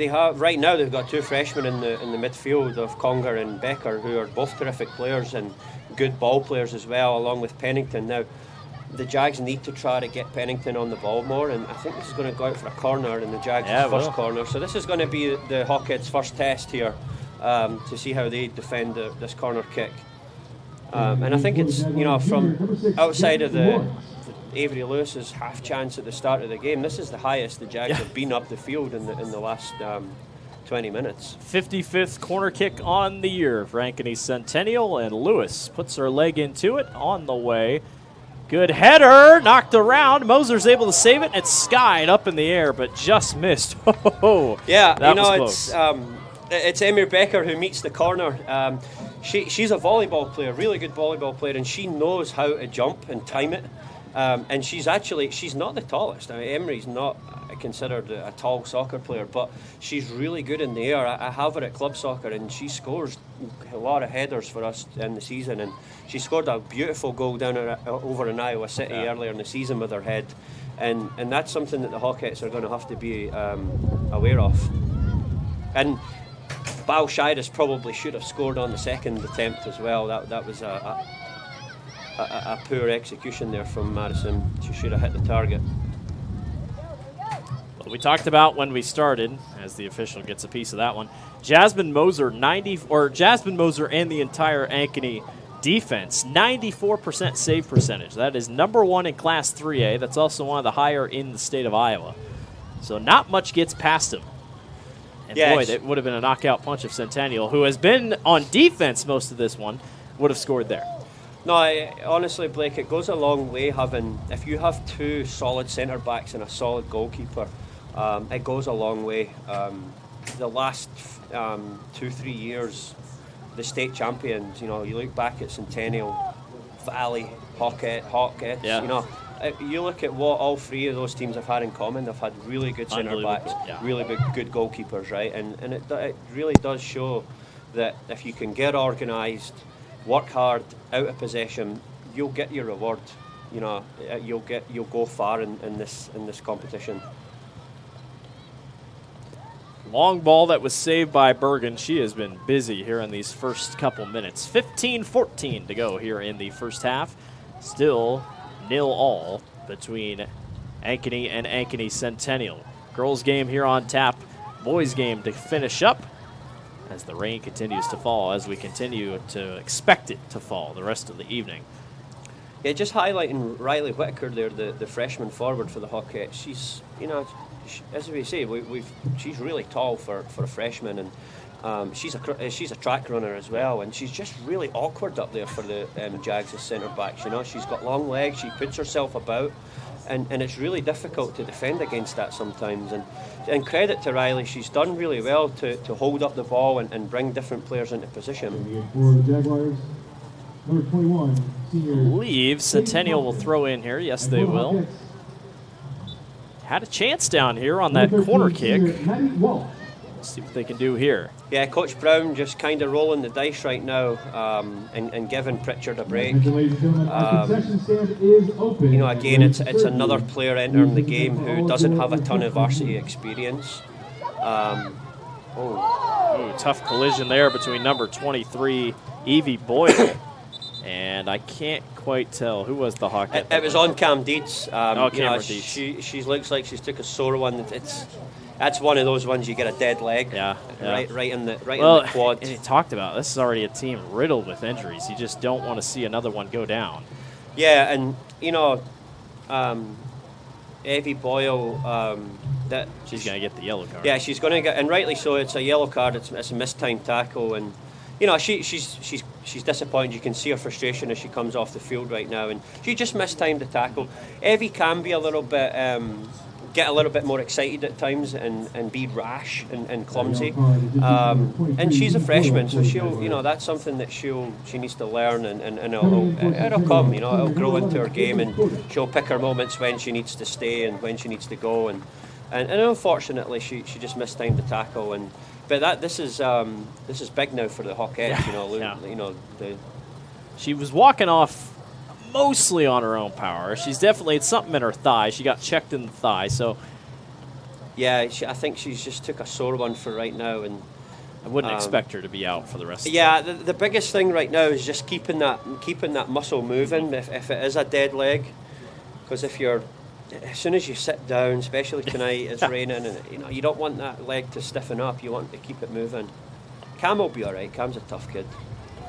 have right now. They've got two freshmen in the midfield of Conger and Becker, who are both terrific players and good ball players as well, along with Pennington. Now, the Jags need to try to get Pennington on the ball more, and I think this is going to go out for a corner in the Jags' first corner. So this is going to be the Hawkettes' first test here to see how they defend this corner kick. And I think it's from outside of the Avery Lewis's half chance at the start of the game, this is the highest the Jags have been up the field in the last 20 minutes. 55th corner kick on the year for Ankeny Centennial, and Lewis puts her leg into it on the way. Good header, knocked around. Moser's able to save it. It's skied up in the air, but just missed. Yeah, that was close. It's Emir Becker who meets the corner. She's a volleyball player, really good volleyball player, and she knows how to jump and time it. And she's not the tallest. I mean, Emery's not considered a tall soccer player, but she's really good in the air. I have her at club soccer, and she scores a lot of headers for us in the season. And she scored a beautiful goal down over in Iowa City earlier in the season with her head. And that's something that the Hawkettes are going to have to be aware of. And Balshidas probably should have scored on the second attempt as well. That was a poor execution there from Madison. She should have hit the target. Well, we talked about when we started, as the official gets a piece of that one, Jasmine Moser and the entire Ankeny defense, 94% save percentage. That is number one in Class 3A. That's also one of the higher in the state of Iowa. So not much gets past them. And boy, that would have been a knockout punch if Centennial, who has been on defense most of this one, would have scored there. No, honestly, Blake, it goes a long way if you have two solid centre backs and a solid goalkeeper. It goes a long way. The last 2-3 years, the state champions, you look back at Centennial, Valley, Hawkettes, you look at what all three of those teams have had in common. They've had really good centre backs, really good goalkeepers, right? And it really does show that if you can get organised, work hard, out of possession, you'll get your reward. You'll go far in this competition. Long ball that was saved by Bergen. She has been busy here in these first couple minutes. 15-14 to go here in the first half. Still 0-0 between Ankeny and Ankeny Centennial. Girls game here on tap, boys game to finish up as the rain continues to fall, as we continue to expect it to fall the rest of the evening. Yeah, just highlighting Riley Whitaker there, the freshman forward for the Hawkettes. She's, as we say, she's really tall for a freshman, and she's a track runner as well, and she's just really awkward up there for the Jags as centre backs. She's got long legs, she puts herself about, and it's really difficult to defend against that sometimes. And credit to Riley, she's done really well to hold up the ball and bring different players into position. For the Jaguars, number 21, senior. I believe Centennial will throw in here. Yes, they will. Had a chance down here on that corner kick. Let's see what they can do here. Yeah, Coach Brown just kind of rolling the dice right now and giving Pritchard a break. Again, it's another player entering the game who doesn't have a ton of varsity experience. Tough collision there between number 23, Evie Boyle. And I can't quite tell who was the Hawkette. It was on Cam Deeds. Cameron Deeds. She looks like she's took a sore one. That's one of those ones you get a dead leg. Yeah. Right in the quad. And he talked about this is already a team riddled with injuries. You just don't want to see another one go down. Yeah, and Evie Boyle. That she's going to get the yellow card. Yeah, she's going to get, and rightly so. It's a yellow card. It's a mistimed tackle, and she's disappointed. You can see her frustration as she comes off the field right now, and she just mistimed the tackle. Evie can be a little bit, get a little bit more excited at times and be rash and clumsy. And she's a freshman, so she'll, that's something that she needs to learn, and it'll come. It'll grow into her game, and she'll pick her moments when she needs to stay and when she needs to go. And unfortunately, she just mistimed the tackle. But this is big now for the Hawkettes. She was walking off mostly on her own power. It's something in her thigh. She got checked in the thigh. So yeah, I think she's just took a sore one for right now, and I wouldn't expect her to be out for the rest. Yeah, of the biggest thing right now is just keeping that muscle moving. If it is a dead leg, because as soon as you sit down, especially tonight, it's raining, and you don't want that leg to stiffen up. You want to keep it moving. Cam will be all right. Cam's a tough kid.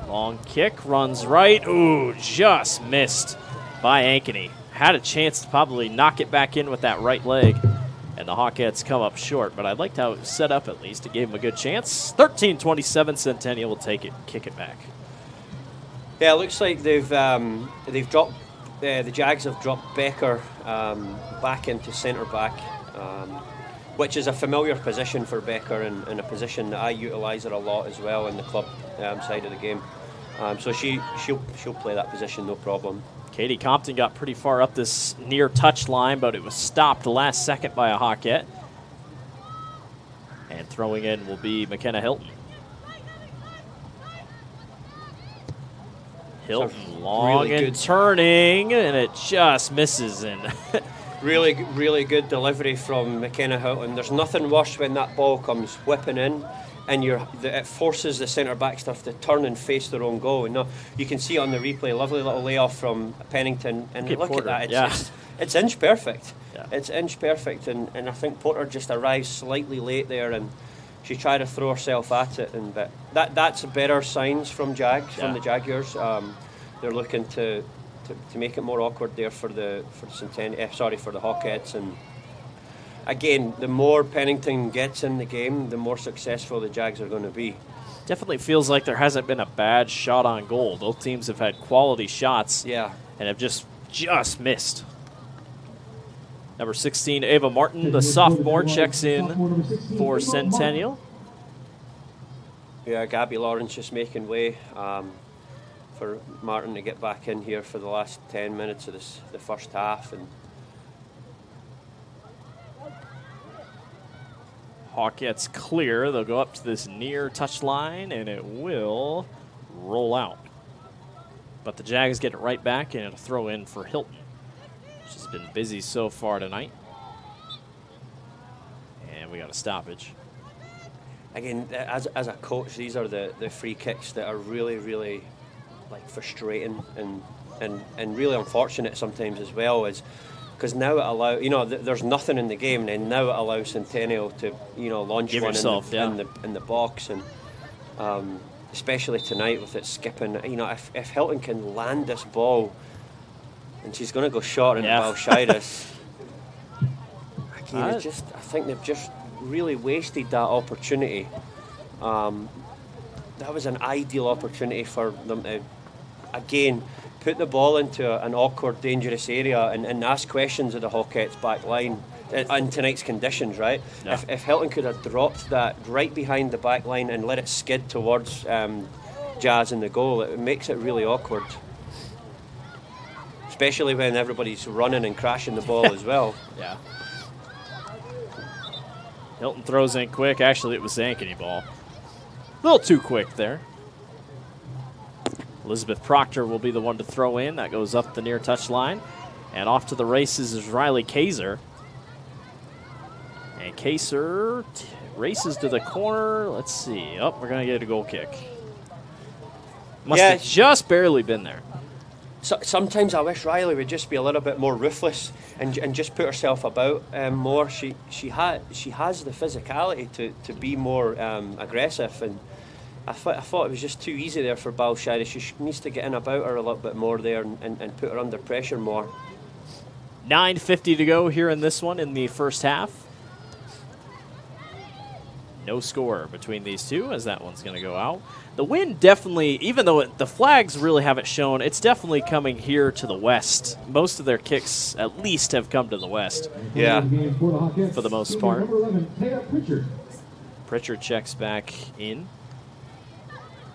Long kick, runs right. Ooh, just missed by Ankeny. Had a chance to probably knock it back in with that right leg, and the Hawkettes come up short. But I liked how it was set up at least. It gave them a good chance. 13-27, Centennial will take it, kick it back. Yeah, it looks like they've dropped. The Jags have dropped Becker back into centre back, which is a familiar position for Becker and a position that I utilise her a lot as well in the club side of the game. So she'll play that position no problem. Katie Compton got pretty far up this near touch line, but it was stopped the last second by a Hawkette. And throwing in will be McKenna Hilton. Hilton long really and turning, and it just misses. And really, really good delivery from McKenna Hilton. There's nothing worse when that ball comes whipping in, and it forces the centre back stuff to turn and face their own goal. And you can see on the replay, lovely little layoff from Pennington, and look Porter. At that. It's inch perfect. Yeah. It's inch perfect, and I think Porter just arrived slightly late there, and she tried to throw herself at it, but that's better signs from the Jaguars. They're looking to make it more awkward there for the Hawkettes, and again, the more Pennington gets in the game, the more successful the Jags are going to be. Definitely feels like there hasn't been a bad shot on goal. Both teams have had quality shots, and have just missed. Number 16, Ava Martin, the sophomore, checks in for Centennial. Yeah, Gabby Lawrence just making way for Martin to get back in here for the last 10 minutes of the first half. And Hawkettes clear. They'll go up to this near touchline, and it will roll out. But the Jags get it right back, and it'll throw in for Hilton. She's been busy so far tonight. And we got a stoppage. Again, as a coach, these are the free kicks that are really, really frustrating, and and really unfortunate sometimes as well, is because now it allows, there's nothing in the game, and now it allows Centennial to, launch Give one yourself, in the box, and especially tonight with it skipping. If Hilton can land this ball, and she's going to go short into Balshidas. I think they've just really wasted that opportunity. That was an ideal opportunity for them to, again, put the ball into an awkward, dangerous area and ask questions of the Hawkettes back line in tonight's conditions, right? Yeah. If Hilton could have dropped that right behind the back line and let it skid towards Jazz in the goal, it makes it really awkward. Especially when everybody's running and crashing the ball as well. Yeah. Hilton throws in quick. Actually, it was the Ankeny ball. A little too quick there. Elizabeth Proctor will be the one to throw in. That goes up the near touch line. And off to the races is Riley Kaiser. And Kaiser races to the corner. Let's see. Oh, we're going to get a goal kick. Must have just barely been there. So, sometimes I wish Riley would just be a little bit more ruthless and just put herself about more. She has the physicality to be more aggressive, and I thought it was just too easy there for Balshidas. She needs to get in about her a little bit more there and put her under pressure more. 9:50 to go here in this one in the first half. No score between these two as that one's going to go out. The wind definitely, even though the flags really haven't shown, it's definitely coming here to the west. Most of their kicks at least have come to the west. Yeah. For the most part. Pritchard checks back in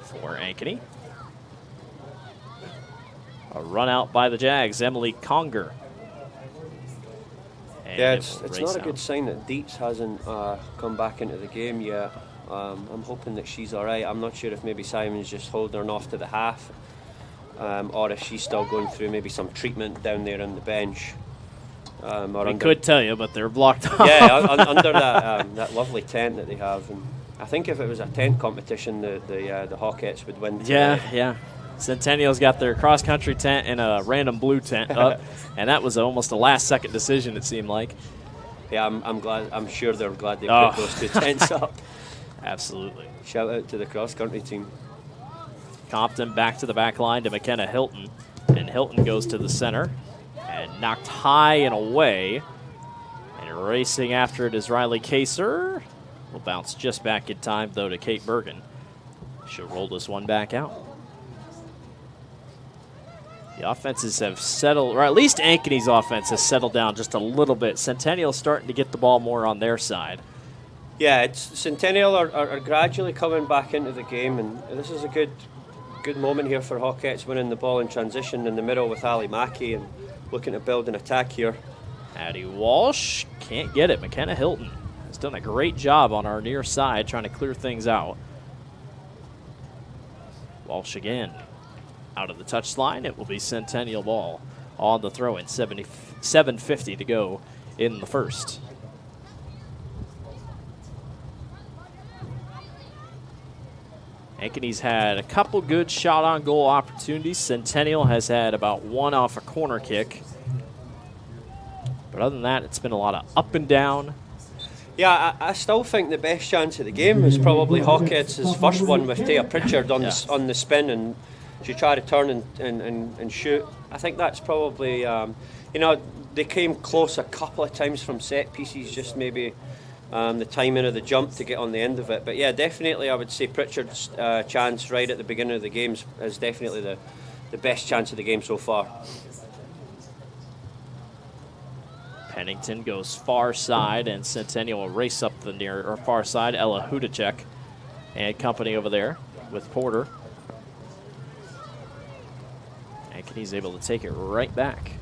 for Ankeny. A run out by the Jags, Emily Conger. And yeah, it's not a good sign that Dietz hasn't come back into the game yet. I'm hoping that she's all right. I'm not sure if maybe Simon's just holding her off to the half, or if she's still going through maybe some treatment down there on the bench. We could tell you, but they're blocked off. Yeah, under that lovely tent that they have. And I think if it was a tent competition, the Hawkettes would win today. Yeah. Centennial's got their cross-country tent and a random blue tent up, and that was almost a last-second decision, it seemed like. Yeah, I'm glad. I'm sure they're glad they put those two tents up. Absolutely. Shout out to the cross-country team. Compton back to the back line to McKenna Hilton, and Hilton goes to the center and knocked high and away. And racing after it is Riley Kaiser. Will bounce just back in time, though, to Kate Bergen. She'll roll this one back out. The offenses have settled, or at least Ankeny's offense has settled down just a little bit. Centennial's starting to get the ball more on their side. Yeah, Centennial are gradually coming back into the game, and this is a good moment here for Hawkettes, winning the ball in transition in the middle with Ali Mackey and looking to build an attack here. Addie Walsh can't get it. McKenna Hilton has done a great job on our near side trying to clear things out. Walsh again. Out of the touchline, it will be Centennial ball on the throw-in. 7:50 to go in the first. Ankeny's had a couple good shot-on-goal opportunities. Centennial has had about one off a corner kick. But other than that, it's been a lot of up and down. Yeah, I still think the best chance of the game was probably Hawkettes' first one with Taya Pritchard on the spin, and she tried to turn and shoot. I think that's probably, they came close a couple of times from set pieces, just maybe the timing of the jump to get on the end of it. But yeah, definitely I would say Pritchard's chance right at the beginning of the game is definitely the best chance of the game so far. Pennington goes far side, and Centennial will race up the near or far side. Ella Hudacek and company over there with Porter. Ankeny's able to take it right back.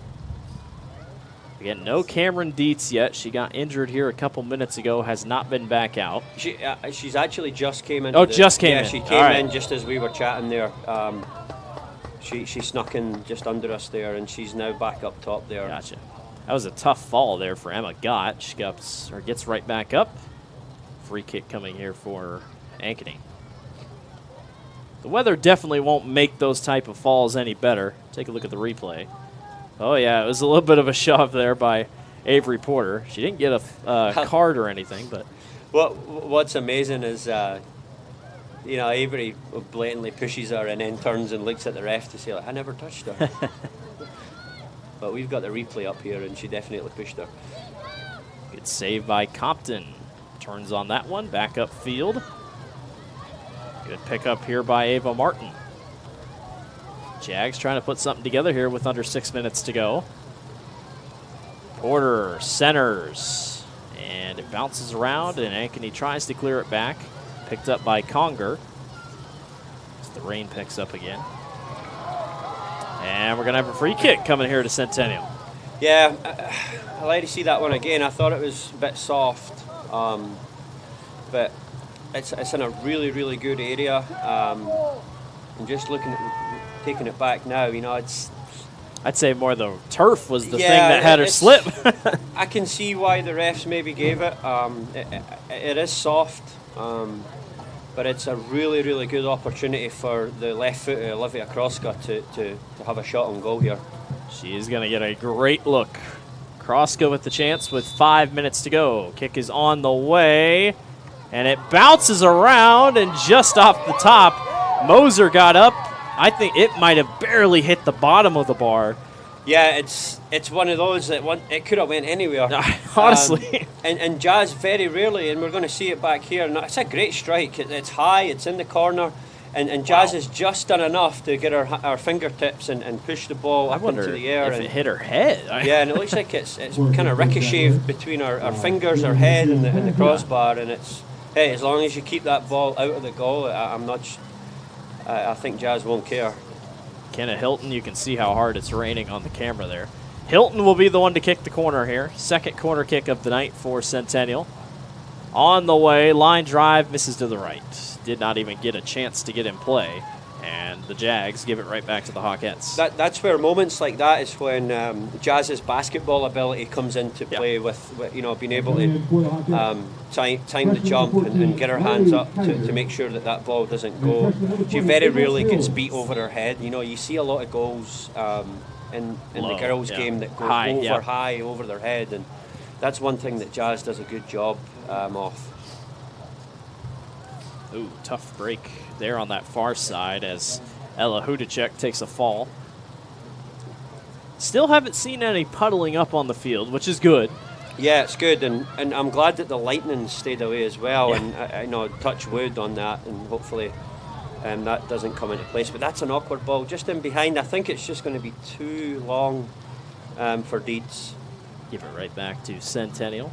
Again, no Cameron Dietz yet. She got injured here a couple minutes ago, has not been back out. She's actually just came in. Just came in. Yeah, she came in just as we were chatting there. She snuck in just under us there, and she's now back up top there. Gotcha. That was a tough fall there for Emma Gott. She gets right back up. Free kick coming here for Ankeny. The weather definitely won't make those type of falls any better. Take a look at the replay. Oh, yeah, it was a little bit of a shove there by Avery Porter. She didn't get a card or anything, but... What's amazing is, Avery blatantly pushes her and then turns and looks at the ref to say, like, I never touched her. But we've got the replay up here, and she definitely pushed her. Good save by Compton. Turns on that one, back up field. Good pickup here by Ava Martin. Jags trying to put something together here with under 6 minutes to go. Porter centers, and it bounces around, and Ankeny tries to clear it back. Picked up by Conger. As the rain picks up again. And we're going to have a free kick coming here to Centennial. Yeah, I like to see that one again. I thought it was a bit soft, but it's in a really, really good area. I'm just looking at taking it back now. I'd say more the turf was the thing that had her slip. I can see why the refs maybe gave it. It is soft, but it's a really, really good opportunity for the left-footed Olivia Kroska to have a shot on goal here. She is going to get a great look. Kroska with the chance with 5 minutes to go. Kick is on the way, and it bounces around and just off the top. Moser got up. I think it might have barely hit the bottom of the bar. Yeah, it's one of those that it could have went anywhere. Honestly. And Jazz very rarely, and we're going to see it back here. And it's a great strike. It's high, it's in the corner, and Jazz has just done enough to get her fingertips and push the ball up into the air. If it hit her head. Yeah, and it looks like it's kind of ricocheted between her fingers, her head, and the crossbar. And hey, as long as you keep that ball out of the goal, I think Jazz won't care. Kenna Hilton, you can see how hard it's raining on the camera there. Hilton will be the one to kick the corner here. Second corner kick of the night for Centennial. On the way, line drive, misses to the right. Did not even get a chance to get in play. And the Jags give it right back to the Hawkettes. That's where moments like that is when Jazz's basketball ability comes into play with being able to time the jump and get her hands up to make sure that ball doesn't go. She very rarely gets beat over her head. You see a lot of goals in the girls' game that go high over their head, and that's one thing that Jazz does a good job of. Ooh, tough break there on that far side as Ella Hudacek takes a fall. Still haven't seen any puddling up on the field, which is good. Yeah, it's good, and I'm glad that the lightning stayed away as well, and I touch wood on that, and hopefully that doesn't come into place. But that's an awkward ball just in behind. I think it's just going to be too long for Deeds. Give it right back to Centennial.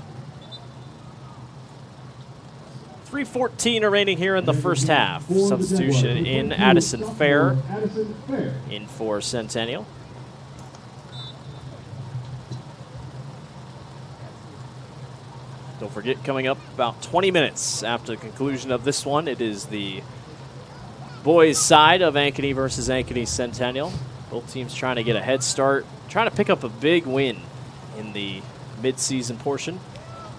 3:14 remaining here in the first half. Substitution in Addison Fair in for Centennial. Don't forget, coming up about 20 minutes after the conclusion of this one, it is the boys' side of Ankeny versus Ankeny Centennial. Both teams trying to get a head start, trying to pick up a big win in the mid-season portion.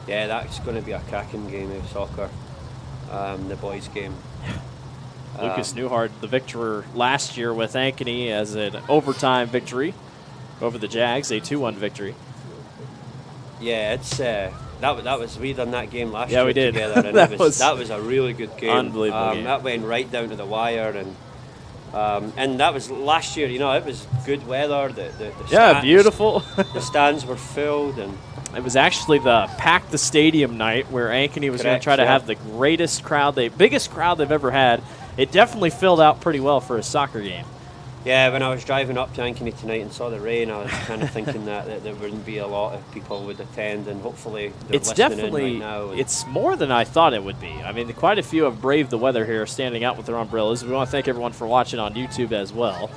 Yeah, that's going to be a cracking game of soccer. The boys' game. Lucas Newhart, the victor last year with Ankeny as an overtime victory over the Jags, a 2-1 victory. Yeah, it's we done that game last year we did. Together, and that was a really good game. Unbelievable game. That went right down to the wire, and that was last year. It was good weather. The beautiful. The stands were filled, and it was actually the pack the stadium night where Ankeny was going to try to have the greatest crowd, the biggest crowd they've ever had. It definitely filled out pretty well for a soccer game. Yeah, when I was driving up to Ankeny tonight and saw the rain, I was kind of thinking that there wouldn't be a lot of people would attend, and hopefully they're listening in right now. It's more than I thought it would be. I mean, quite a few have braved the weather here, standing out with their umbrellas. We want to thank everyone for watching on YouTube as well.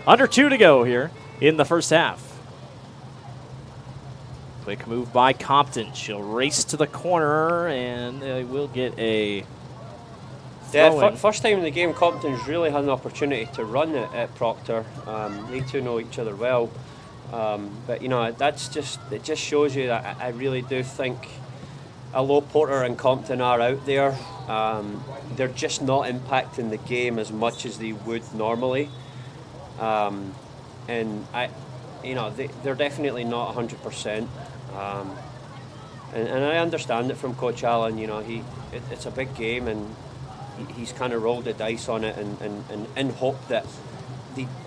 Under 2 to go here in the first half. Quick move by Compton. She'll race to the corner, and they will get a first time in the game, Compton's really had an opportunity to run at Proctor. They two know each other well, but it just shows you that I really do think although Porter and Compton are out there, they're just not impacting the game as much as they would normally. And they're definitely not 100%. And I understand it from Coach Allen. It's a big game, and he's kind of rolled the dice on it, and in hope that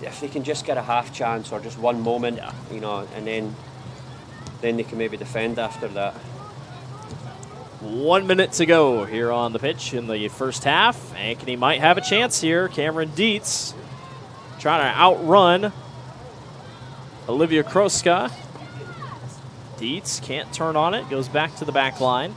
if they can just get a half chance or just one moment, and then they can maybe defend after that. 1 minute to go here on the pitch in the first half. Ankeny might have a chance here. Cameron Dietz trying to outrun Olivia Kroska. Dietz can't turn on it. Goes back to the back line.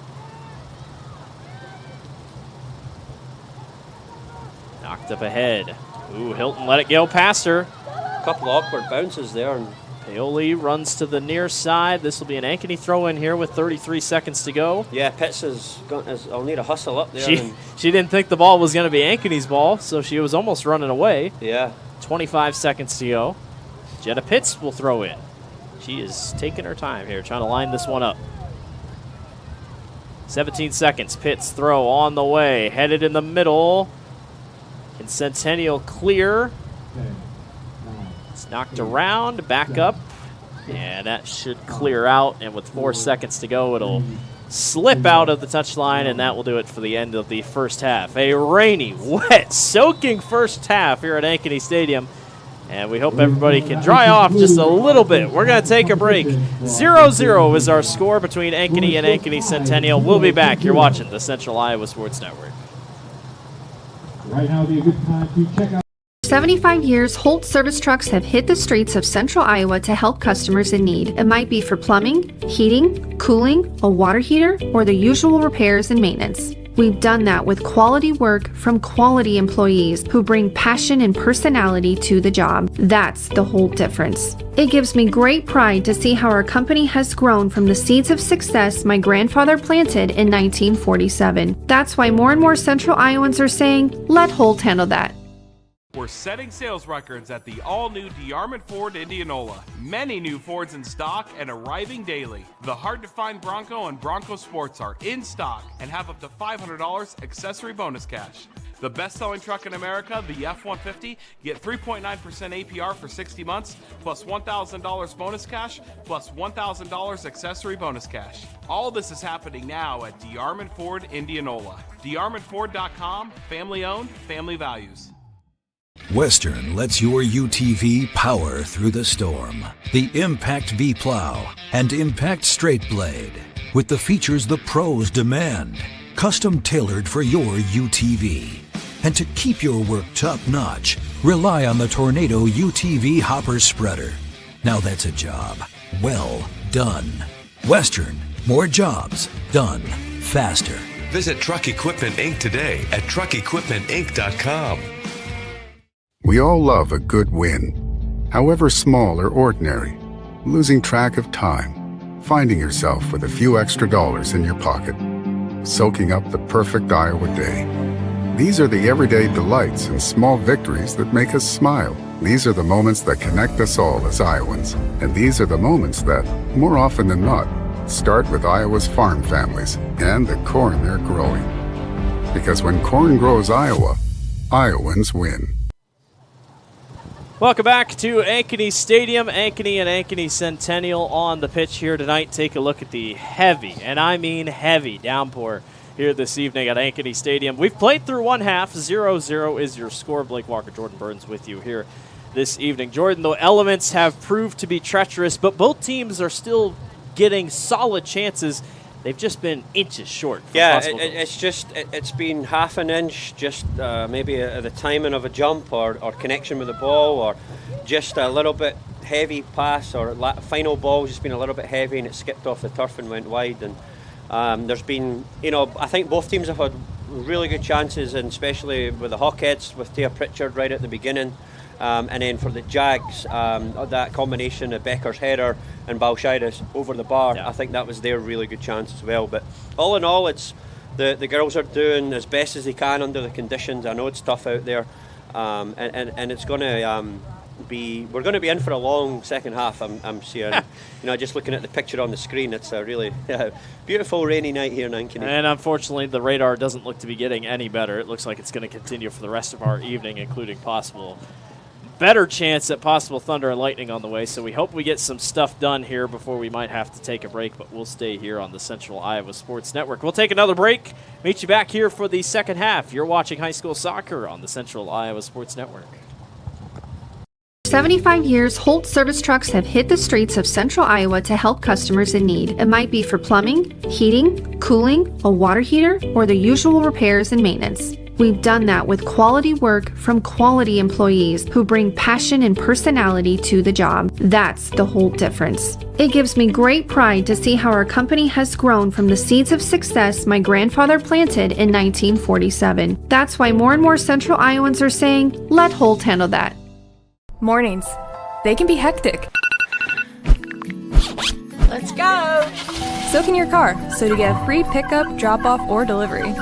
Knocked up ahead. Ooh, Hilton let it go past her. A couple of awkward bounces there. And Paoli runs to the near side. This will be an Ankeny throw in here with 33 seconds to go. Yeah, Pitts I'll need a hustle up there. She didn't think the ball was going to be Ankeny's ball, so she was almost running away. Yeah. 25 seconds to go. Jenna Pitts will throw in. She is taking her time here, trying to line this one up. 17 seconds. Pitts throw on the way. Headed in the middle. And Centennial clear. It's knocked around. Back up. And that should clear out. And with 4 seconds to go, it'll slip out of the touchline, and that will do it for the end of the first half. A rainy, wet, soaking first half here at Ankeny Stadium. And we hope everybody can dry off just a little bit. We're going to take a break. 0-0 is our score between Ankeny and Ankeny Centennial. We'll be back. You're watching the Central Iowa Sports Network. Right now would be a good time to check out. 75 years, Holt service trucks have hit the streets of central Iowa to help customers in need. It might be for plumbing, heating, cooling, a water heater, or the usual repairs and maintenance. We've done that with quality work from quality employees who bring passion and personality to the job. That's the Holt difference. It gives me great pride to see how our company has grown from the seeds of success my grandfather planted in 1947. That's why more and more Central Iowans are saying, let Holt handle that. We're setting sales records at the all-new DeArmond Ford Indianola. Many new Fords in stock and arriving daily. The hard-to-find Bronco and Bronco Sports are in stock and have up to $500 accessory bonus cash. The best-selling truck in America, the F-150, get 3.9% APR for 60 months, plus $1,000 bonus cash, plus $1,000 accessory bonus cash. All this is happening now at DeArmond Ford Indianola. DeArmondFord.com, family-owned, family values. Western lets your UTV power through the storm. The Impact V Plow and Impact Straight Blade, with the features the pros demand, custom tailored for your UTV. And to keep your work top-notch, rely on the Tornado UTV Hopper Spreader. Now that's a job well done. Western, more jobs done faster. Visit Truck Equipment Inc. today at truckequipmentinc.com. We all love a good win, however small or ordinary. Losing track of time, finding yourself with a few extra dollars in your pocket, soaking up the perfect Iowa day. These are the everyday delights and small victories that make us smile. These are the moments that connect us all as Iowans. And these are the moments that, more often than not, start with Iowa's farm families and the corn they're growing. Because when corn grows Iowa, Iowans win. Welcome back to Ankeny Stadium. Ankeny and Ankeny Centennial on the pitch here tonight. Take a look at the heavy, and I mean heavy, downpour here this evening at Ankeny Stadium. We've played through one half. 0-0 is your score. Blake Walker, Jordan Burns with you here this evening. Jordan, the elements have proved to be treacherous, but both teams are still getting solid chances. They've just been inches short. It's been half an inch, just maybe the timing of a jump or connection with the ball, or just a little bit heavy pass, or final ball just been a little bit heavy and it skipped off the turf and went wide. And there's been, I think both teams have had really good chances, and especially with the Hawkettes, with Tia Pritchard right at the beginning. And then for the Jags, that combination of Becker's header and Balshaitis over the bar, I think that was their really good chance as well. But all in all, it's the girls are doing as best as they can under the conditions. I know it's tough out there, and it's going to be in for a long second half. I'm seeing. Just looking at the picture on the screen, it's a really beautiful rainy night here in Ankeny. And unfortunately, the radar doesn't look to be getting any better. It looks like it's going to continue for the rest of our evening, including better chance at possible thunder and lightning on the way. So we hope we get some stuff done here before we might have to take a break, but we'll stay here on the Central Iowa Sports Network. We'll take another break, meet you back here for the second half. You're watching high school soccer on the Central Iowa Sports Network. 75 years, Holt Service Trucks have hit the streets of Central Iowa to help customers in need. It might be for plumbing, heating, cooling, a water heater, or the usual repairs and maintenance. We've done that with quality work from quality employees who bring passion and personality to the job. That's the Holt difference. It gives me great pride to see how our company has grown from the seeds of success my grandfather planted in 1947. That's why more and more Central Iowans are saying, let Holt handle that. Mornings. They can be hectic. Let's go! So can your car, so to get a free pickup, drop-off, or delivery,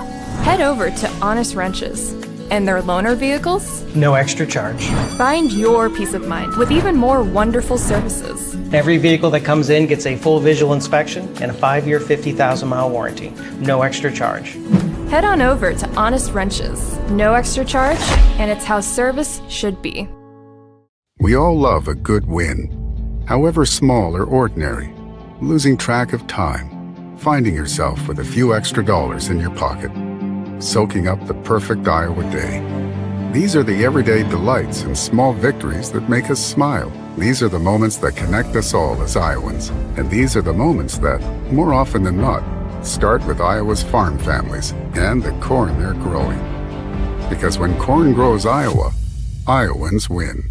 head over to Honest Wrenches. And their loaner vehicles? No extra charge. Find your peace of mind with even more wonderful services. Every vehicle that comes in gets a full visual inspection and a 5-year, 50,000-mile warranty. No extra charge. Head on over to Honest Wrenches. No extra charge, and it's how service should be. We all love a good win, however small or ordinary. Losing track of time, finding yourself with a few extra dollars in your pocket, soaking up the perfect Iowa day. These are the everyday delights and small victories that make us smile. These are the moments that connect us all as Iowans. And these are the moments that, more often than not, start with Iowa's farm families and the corn they're growing. Because when corn grows Iowa, Iowans win.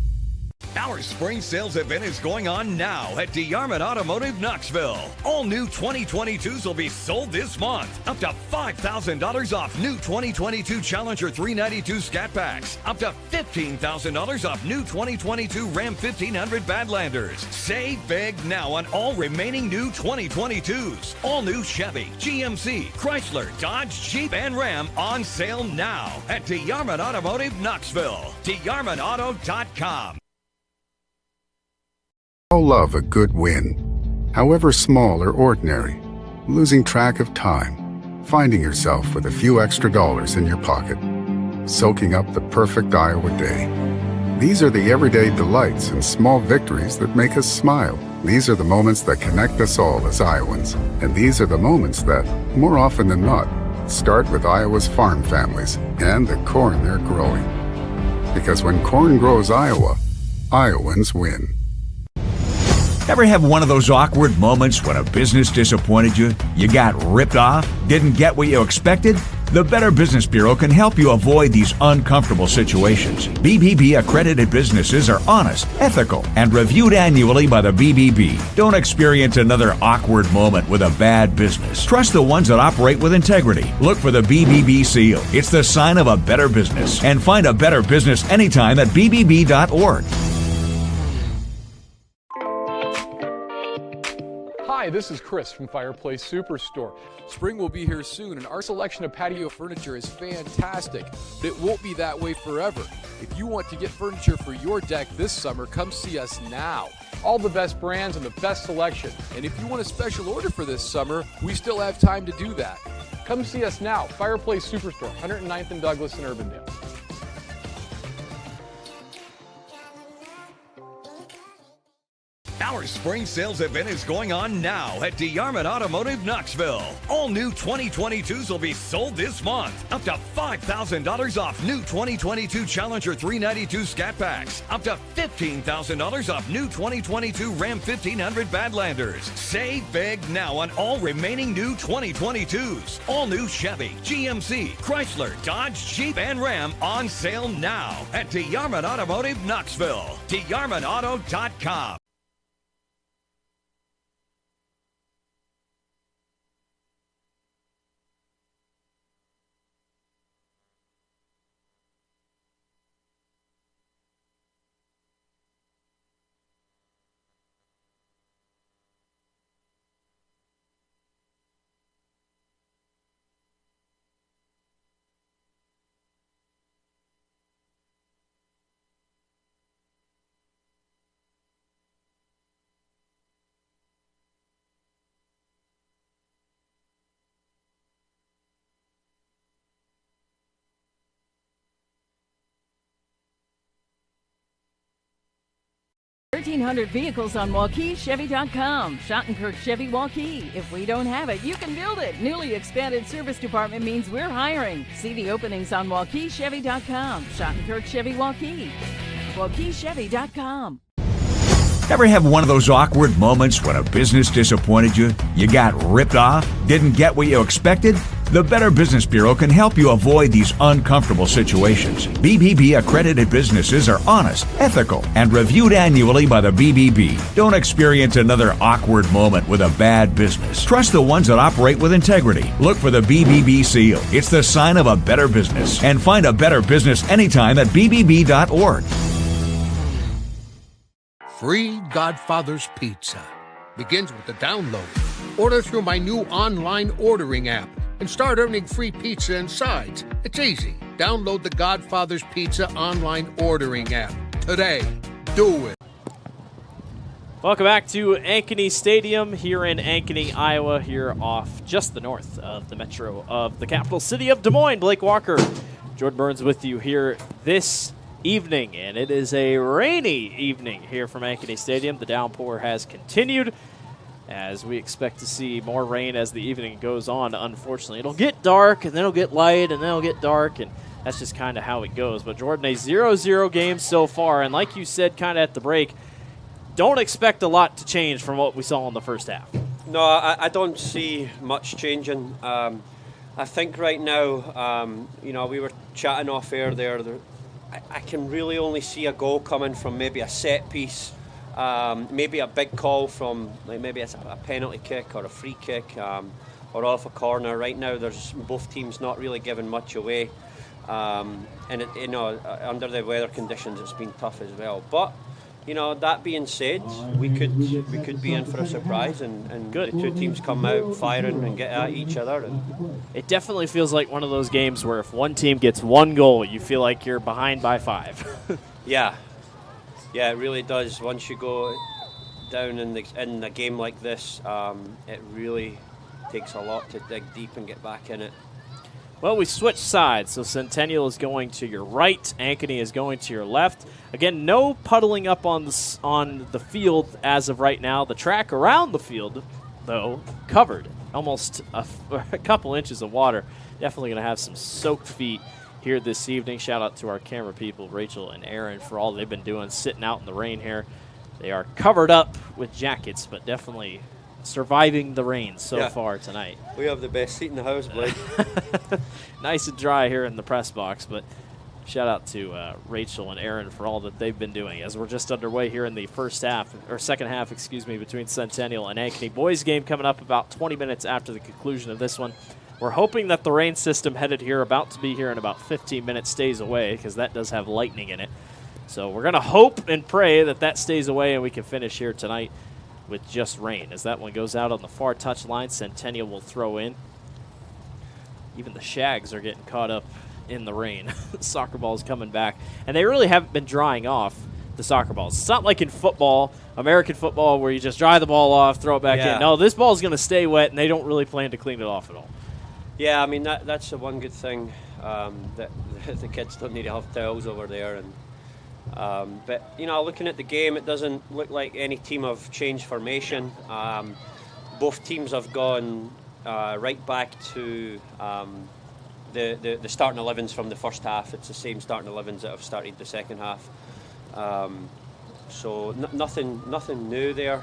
Our spring sales event is going on now at DeArmond Automotive Knoxville. All new 2022s will be sold this month. Up to $5,000 off new 2022 Challenger 392 Scat Packs. Up to $15,000 off new 2022 Ram 1500 Badlanders. Save big now on all remaining new 2022s. All new Chevy, GMC, Chrysler, Dodge, Jeep, and Ram on sale now at DeArmond Automotive Knoxville. DeArmondAuto.com. All love a good win, however small or ordinary. Losing track of time, finding yourself with a few extra dollars in your pocket, soaking up the perfect Iowa day. These are the everyday delights and small victories that make us smile. These are the moments that connect us all as Iowans. And these are the moments that, more often than not, start with Iowa's farm families and the corn they're growing. Because when corn grows Iowa, Iowans win. Ever have one of those awkward moments when a business disappointed you? You got ripped off? Didn't get what you expected? The Better Business Bureau can help you avoid these uncomfortable situations. BBB accredited businesses are honest, ethical, and reviewed annually by the BBB. Don't experience another awkward moment with a bad business. Trust the ones that operate with integrity. Look for the BBB seal. It's the sign of a better business. And find a better business anytime at bbb.org. Hi, this is Chris from Fireplace Superstore. Spring will be here soon, and our selection of patio furniture is fantastic, but it won't be that way forever. If you want to get furniture for your deck this summer, come see us now. All the best brands and the best selection. And if you want a special order for this summer, we still have time to do that. Come see us now, Fireplace Superstore, 109th and Douglas in Urbandale. Our spring sales event is going on now at DeArmond Automotive Knoxville. All new 2022s will be sold this month. Up to $5,000 off new 2022 Challenger 392 Scat Packs. Up to $15,000 off new 2022 Ram 1500 Badlanders. Save big now on all remaining new 2022s. All new Chevy, GMC, Chrysler, Dodge, Jeep, and Ram on sale now at DeArmond Automotive Knoxville. DeArmondAuto.com. 1,400 vehicles on WaukeeChevy.com. Schottenkirk Chevy Waukee. If we don't have it, you can build it. Newly expanded service department means we're hiring. See the openings on WaukeeChevy.com. Schottenkirk Chevy Waukee. WaukeeChevy.com. Ever have one of those awkward moments when a business disappointed you? You got ripped off? Didn't get what you expected? The Better Business Bureau can help you avoid these uncomfortable situations. BBB accredited businesses are honest, ethical, and reviewed annually by the BBB. Don't experience another awkward moment with a bad business. Trust the ones that operate with integrity. Look for the BBB seal. It's the sign of a better business. And find a better business anytime at bbb.org. Free Godfather's Pizza begins with the download. Order through my new online ordering app and start earning free pizza and sides. It's easy. Download the Godfather's Pizza online ordering app today. Do it. Welcome back to Ankeny Stadium here in Ankeny, Iowa, here off just the north of the metro of the capital city of Des Moines. Blake Walker, Jordan Burns with you here this evening, and it is a rainy evening here from Ankeny Stadium. The downpour has continued as we expect to see more rain as the evening goes on. Unfortunately, it'll get dark, and then it'll get light, and then it'll get dark, and that's just kind of how it goes. But Jordan, a 0-0 game so far, and like you said kind of at the break, don't expect a lot to change from what we saw in the first half. No, I don't see much changing. I think right now, we were chatting off air there. I can really only see a goal coming from maybe a set piece, maybe a big call from maybe it's a penalty kick or a free kick, or off a corner. Right now, there's both teams not really giving much away, and under the weather conditions, it's been tough as well. But that being said, we could be in for a surprise, and the two teams come out firing and get at each other. And it definitely feels like one of those games where if one team gets one goal, you feel like you're behind by 5. Yeah, it really does. Once you go down in a game like this, it really takes a lot to dig deep and get back in it. Well, we switched sides, so Centennial is going to your right, Ankeny is going to your left. Again, no puddling up on the field as of right now. The track around the field, though, covered. Almost a couple inches of water. Definitely going to have some soaked feet here this evening. Shout out to our camera people, Rachel and Aaron, for all they've been doing, sitting out in the rain here. They are covered up with jackets, but definitely surviving the rain so far tonight. We have the best seat in the house, Blake. Nice and dry here in the press box, but shout out to Rachel and Aaron for all that they've been doing as we're just underway here in the second half, between Centennial and Ankeny. Boys game coming up about 20 minutes after the conclusion of this one. We're hoping that the rain system headed here, about to be here in about 15 minutes, stays away, because that does have lightning in it. So we're going to hope and pray that stays away and we can finish here tonight with just rain. As that one goes out on the far touch line, Centennial will throw in. Even the Shags are getting caught up in the rain. Soccer balls coming back. And they really haven't been drying off the soccer balls. It's not like in football, American football, where you just dry the ball off, throw it back in. No, this ball is going to stay wet, and they don't really plan to clean it off at all. Yeah, I mean, that's the one good thing, that the kids don't need to have towels over there. And but looking at the game, it doesn't look like any team have changed formation. Both teams have gone right back to the starting 11s from the first half. It's the same starting 11s that have started the second half. So nothing new there,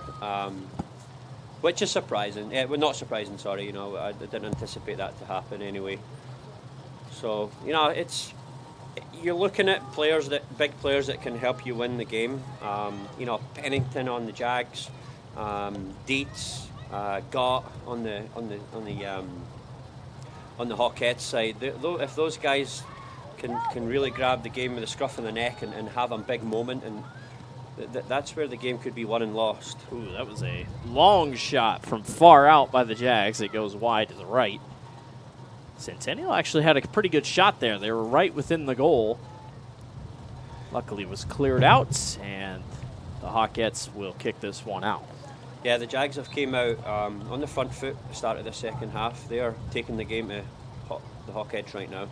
which is surprising. Well, not surprising. Sorry, I didn't anticipate that to happen anyway. So you're looking at big players that can help you win the game. Pennington on the Jags, Dietz, Gott on the Hawkettes side. If those guys can really grab the game with the scruff of the neck and have a big moment, and that's where the game could be won and lost. Ooh, that was a long shot from far out by the Jags. It goes wide to the right. Centennial actually had a pretty good shot there. They were right within the goal. Luckily it was cleared out, and the Hawkettes will kick this one out. Yeah, the Jags have came out on the front foot at the start of the second half. They are taking the game to the Hawkettes right now.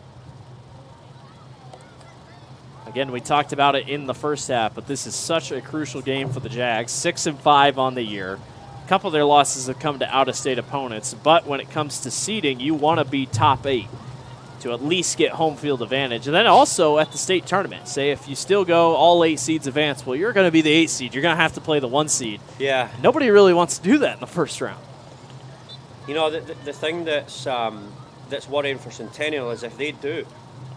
Again, we talked about it in the first half, but this is such a crucial game for the Jags. 6-5 on the year. A couple of their losses have come to out-of-state opponents, but when it comes to seeding, you want to be top 8 to at least get home field advantage. And then also at the state tournament, say if you still go all 8 seeds advance, well, you're going to be the 8 seed. You're going to have to play the 1 seed. Yeah. Nobody really wants to do that in the first round. You know, the thing that's worrying for Centennial is if they do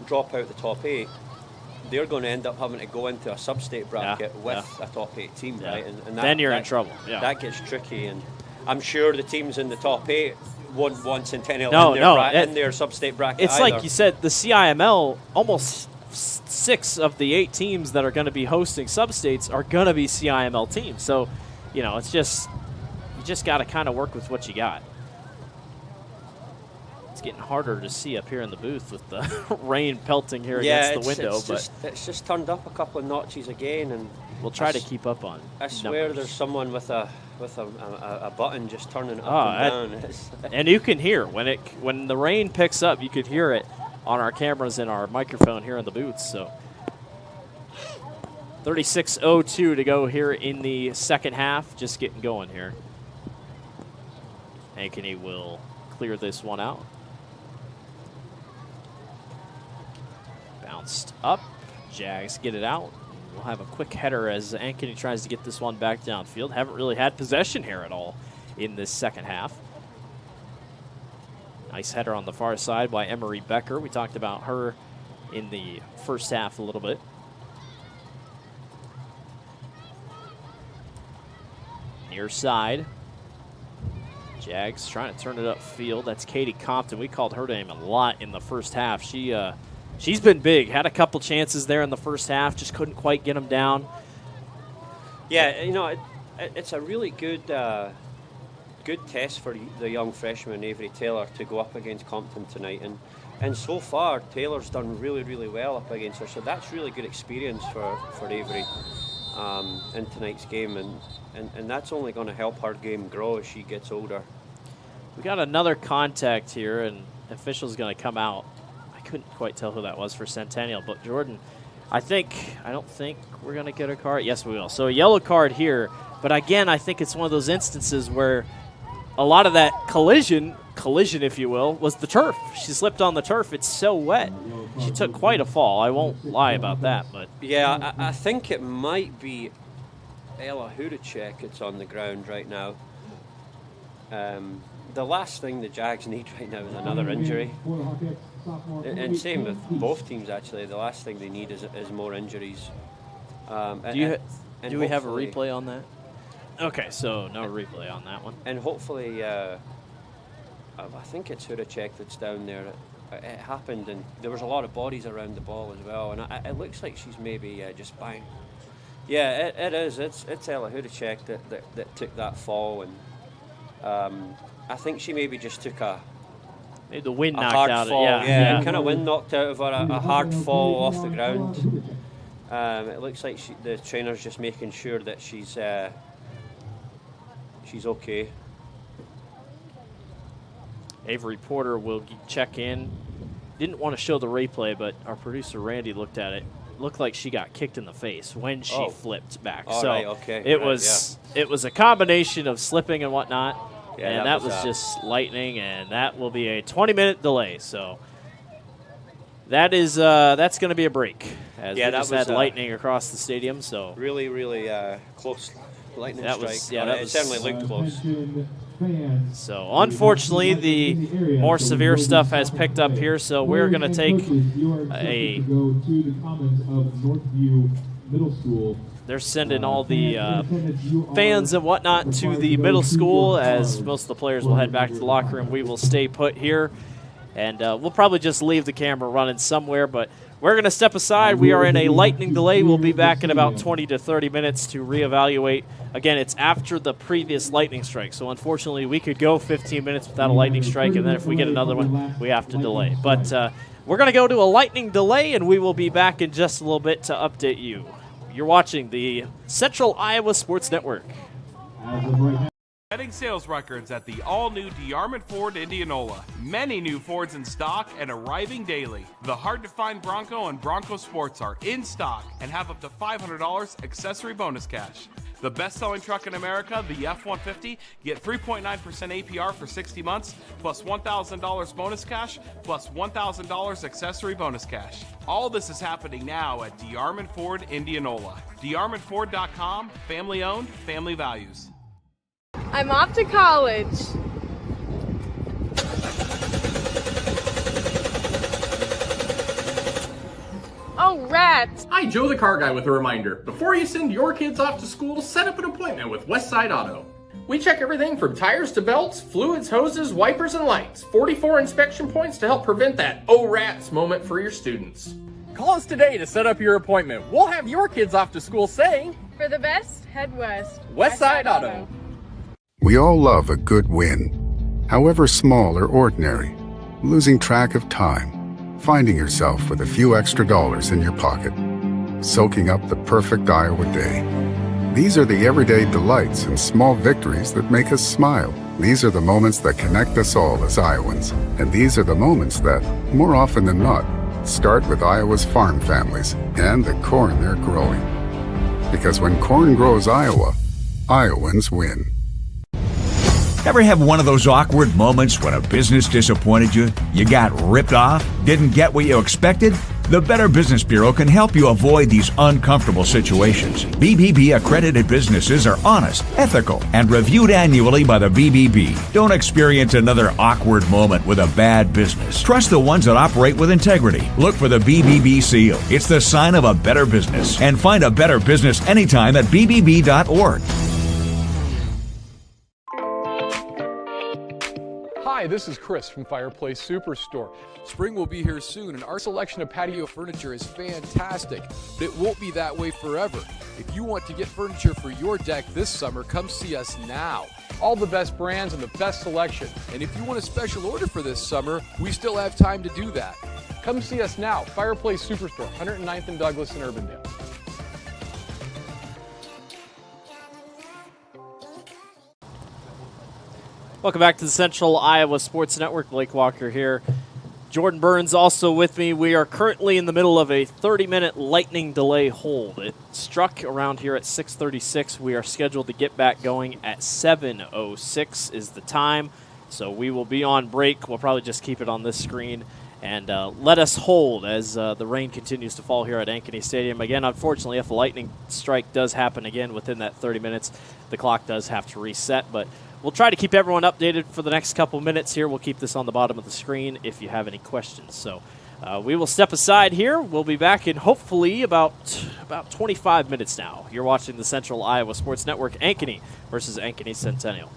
drop out the top 8, they're going to end up having to go into a sub-state bracket with a top 8 team, right? And then you're in trouble. Yeah. That gets tricky, and I'm sure the teams in the top 8 wouldn't want Centennial in their sub-state bracket It's either. like you said, the CIML, almost 6 of the 8 teams that are going to be hosting sub-states are going to be CIML teams. So, you know, it's just, you just got to kind of work with what you got. It's getting harder to see up here in the booth with the rain pelting here against the window. It's just turned up a couple of notches again, and we'll try to keep up on. I swear there's someone with a button just turning up and down. And you can hear when the rain picks up, you could hear it on our cameras and our microphone here in the booth. So 36:02 to go here in the second half, just getting going here. Ankeny will clear this one out. Bounced up. Jags get it out. We'll have a quick header as Ankeny tries to get this one back downfield. Haven't really had possession here at all in this second half. Nice header on the far side by Emery Becker. We talked about her in the first half a little bit. Near side. Jags trying to turn it upfield. That's Katie Compton. We called her name a lot in the first half. She's been big. Had a couple chances there in the first half. Just couldn't quite get them down. Yeah, you know, it's a really good test for the young freshman Avery Taylor to go up against Compton tonight. And so far, Taylor's done really, really well up against her. So that's really good experience for Avery in tonight's game. And that's only going to help her game grow as she gets older. We got another contact here, and the official's going to come out. I couldn't quite tell who that was for Centennial, but Jordan, I don't think we're going to get a card. Yes, we will. So a yellow card here, but again, I think it's one of those instances where a lot of that collision, if you will, was the turf. She slipped on the turf. It's so wet. She took quite a fall. I won't lie about that. But yeah, I think it might be Ella Hudacek it's on the ground right now. The last thing the Jags need right now is another injury. And same with both teams, actually. The last thing they need is more injuries. Do we have a replay on that? Okay, so no replay on that one. And hopefully, I think it's Hudacek that's down there. It happened, and there was a lot of bodies around the ball as well. And it looks like she's maybe just bang. Yeah, it is. It's Ella Hudacek that took that fall, and I think she maybe just took maybe the wind knocked hard out fall. Yeah. Kind of wind knocked out of her, a hard fall off the ground. It looks like the trainer's just making sure that she's okay. Avery Porter will check in. Didn't want to show the replay, but our producer Randy looked at it. Looked like she got kicked in the face when she flipped back. It was a combination of slipping and whatnot. Yeah, and that was just lightning, and that will be a 20-minute delay. So that's going to be a break. As we just had lightning across the stadium. So really, really close lightning strike. It certainly looked close. So unfortunately, the more severe stuff has picked up here. So we're going to take a. They're sending all the fans and whatnot to the middle school, as most of the players will head back to the locker room. We will stay put here, and we'll probably just leave the camera running somewhere, but we're going to step aside. We are in a lightning delay. We'll be back in about 20 to 30 minutes to reevaluate. Again, it's after the previous lightning strike, so unfortunately we could go 15 minutes without a lightning strike, and then if we get another one, we have to delay. But we're going to go to a lightning delay, and we will be back in just a little bit to update you. You're watching the Central Iowa Sports Network. Setting sales records at the all-new DeArmond Ford Indianola. Many new Fords in stock and arriving daily. The hard-to-find Bronco and Bronco Sports are in stock and have up to $500 accessory bonus cash. The best-selling truck in America, the F-150, get 3.9% APR for 60 months, plus $1,000 bonus cash, plus $1,000 accessory bonus cash. All this is happening now at DeArmond Ford Indianola. DeArmondFord.com, family-owned, family values. I'm off to college. Oh, rats! Hi, Joe the Car Guy with a reminder. Before you send your kids off to school, set up an appointment with Westside Auto. We check everything from tires to belts, fluids, hoses, wipers, and lights. 44 inspection points to help prevent that oh rats moment for your students. Call us today to set up your appointment. We'll have your kids off to school saying, For the best, head west. Westside Auto. We all love a good win, however small or ordinary. Losing track of time, finding yourself with a few extra dollars in your pocket, soaking up the perfect Iowa day. These are the everyday delights and small victories that make us smile. These are the moments that connect us all as Iowans. And these are the moments that, more often than not, start with Iowa's farm families and the corn they're growing. Because when corn grows Iowa, Iowans win. Ever have one of those awkward moments when a business disappointed you? You got ripped off? Didn't get what you expected? The Better Business Bureau can help you avoid these uncomfortable situations. BBB accredited businesses are honest, ethical, and reviewed annually by the BBB. Don't experience another awkward moment with a bad business. Trust the ones that operate with integrity. Look for the BBB seal. It's the sign of a better business. And find a better business anytime at bbb.org. Hi, this is Chris from Fireplace Superstore. Spring will be here soon, and our selection of patio furniture is fantastic, but it won't be that way forever. If you want to get furniture for your deck this summer, come see us now. All the best brands and the best selection. And if you want a special order for this summer, we still have time to do that. Come see us now, Fireplace Superstore, 109th and Douglas in Urbandale. Welcome back to the Central Iowa Sports Network. Blake Walker here. Jordan Burns also with me. We are currently in the middle of a 30-minute lightning delay hold. It struck around here at 6:36. We are scheduled to get back going at 7:06 is the time. So we will be on break. We'll probably just keep it on this screen and let us hold as the rain continues to fall here at Ankeny Stadium. Again, unfortunately, if a lightning strike does happen again within that 30 minutes, the clock does have to reset. But we'll try to keep everyone updated for the next couple minutes here. We'll keep this on the bottom of the screen if you have any questions. So we will step aside here. We'll be back in hopefully about 25 minutes now. You're watching the Central Iowa Sports Network, Ankeny versus Ankeny Centennial.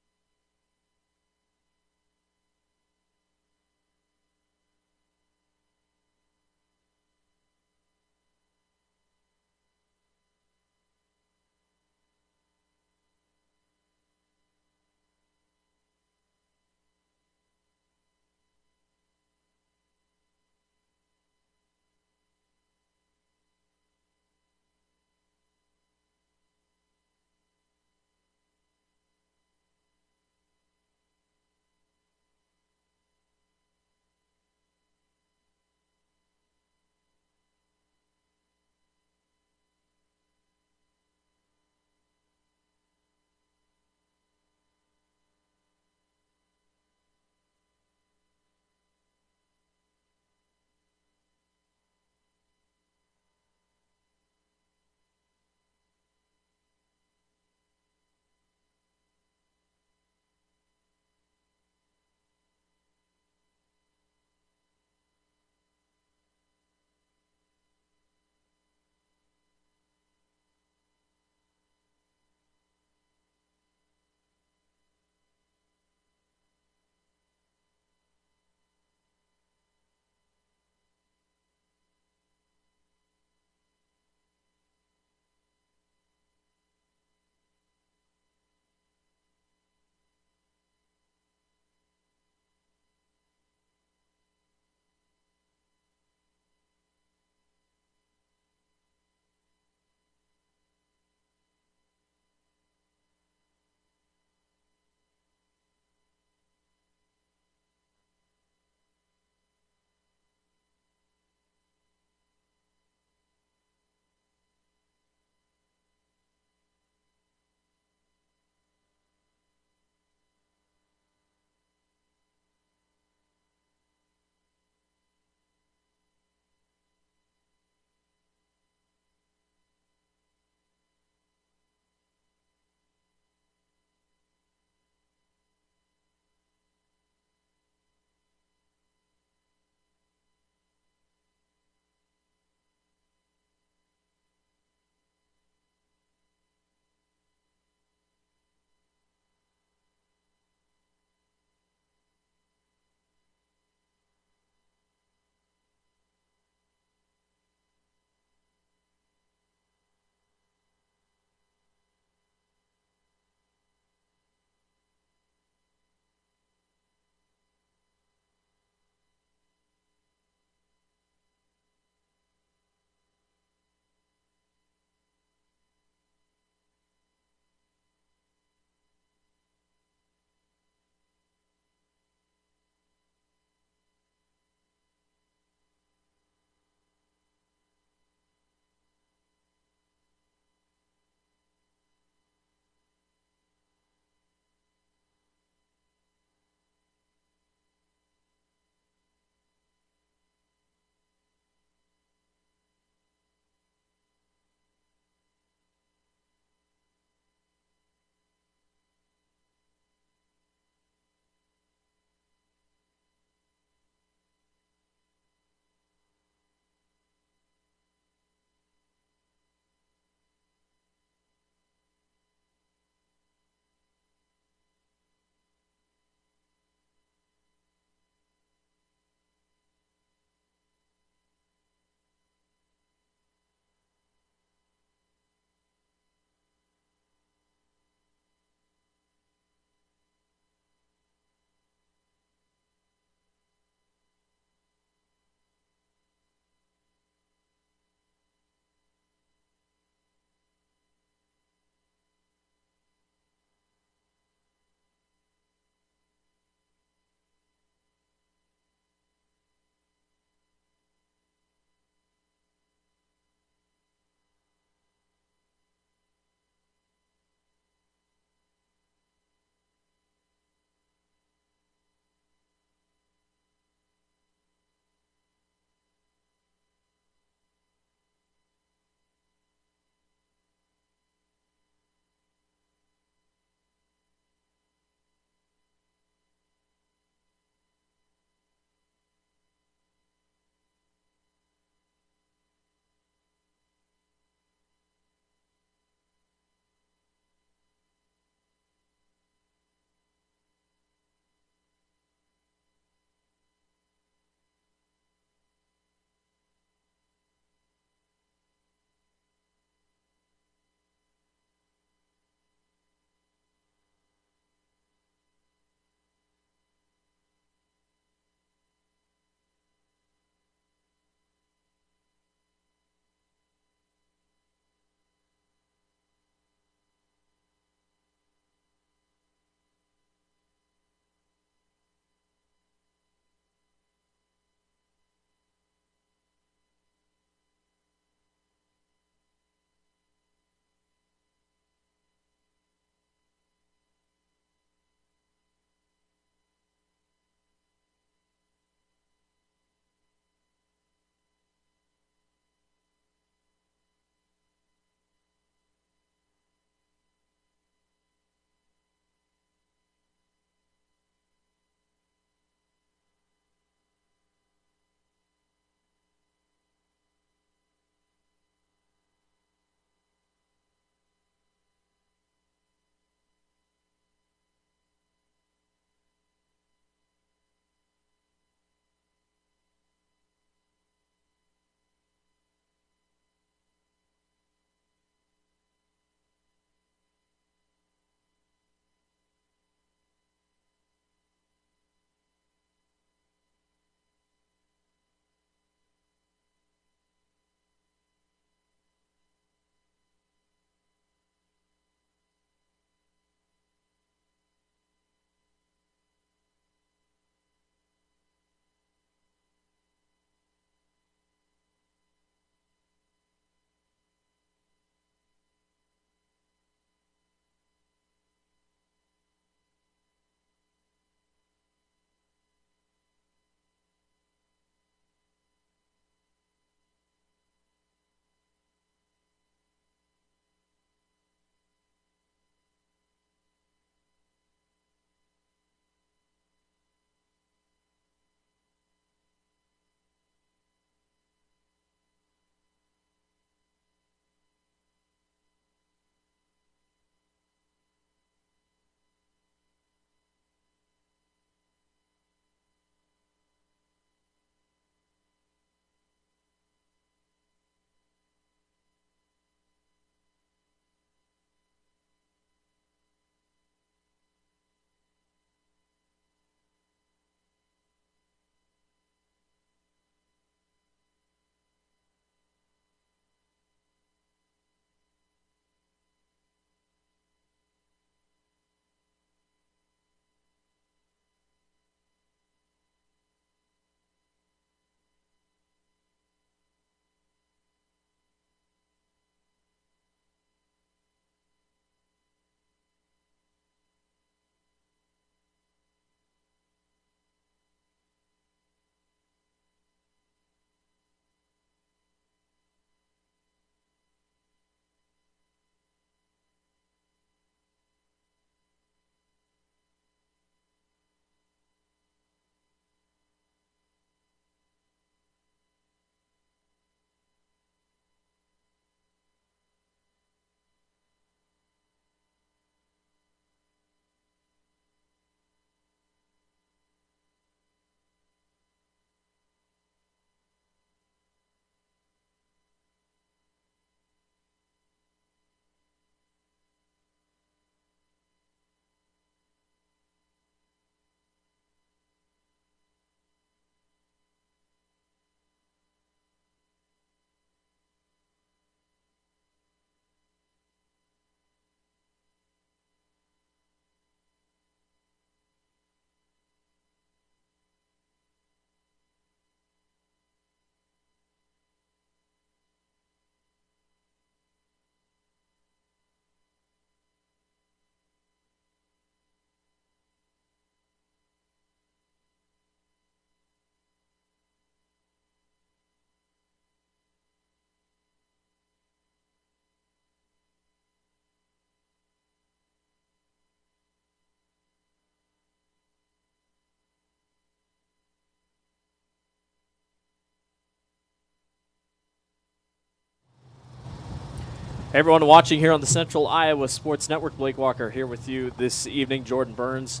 Hey everyone watching here on the Central Iowa Sports Network. Blake Walker here with you this evening. Jordan Burns,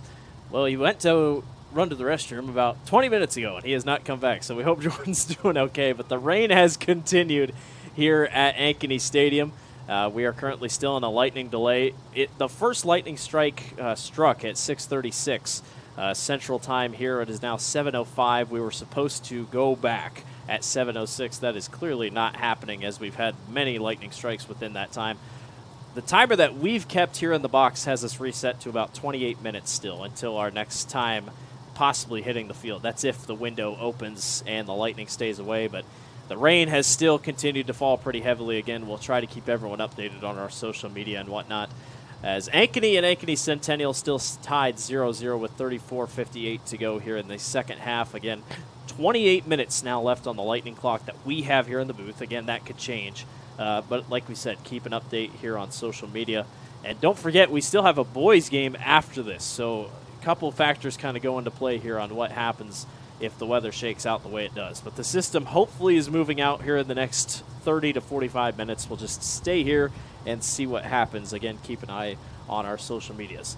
well, he went to run to the restroom about 20 minutes ago, and he has not come back, so we hope Jordan's doing okay. But the rain has continued here at Ankeny Stadium. We are currently still in a lightning delay. The first lightning strike struck at 6:36 Central Time here. It is now 7:05. We were supposed to go back at 7:06. That is clearly not happening, as we've had many lightning strikes within that time. The timer that we've kept here in the box has us reset to about 28 minutes still until our next time possibly hitting the field. That's if the window opens and the lightning stays away, but the rain has still continued to fall pretty heavily. Again, we'll try to keep everyone updated on our social media and whatnot, as Ankeny and Ankeny Centennial still tied 0-0 with 34:58 to go here in the second half. Again, 28 minutes now left on the lightning clock that we have here in the booth. Again, that could change. But like we said, keep an update here on social media. And don't forget, we still have a boys game after this. So a couple of factors kind of go into play here on what happens if the weather shakes out the way it does. But the system hopefully is moving out here in the next 30 to 45 minutes. We'll just stay here and see what happens. Again, keep an eye on our social medias.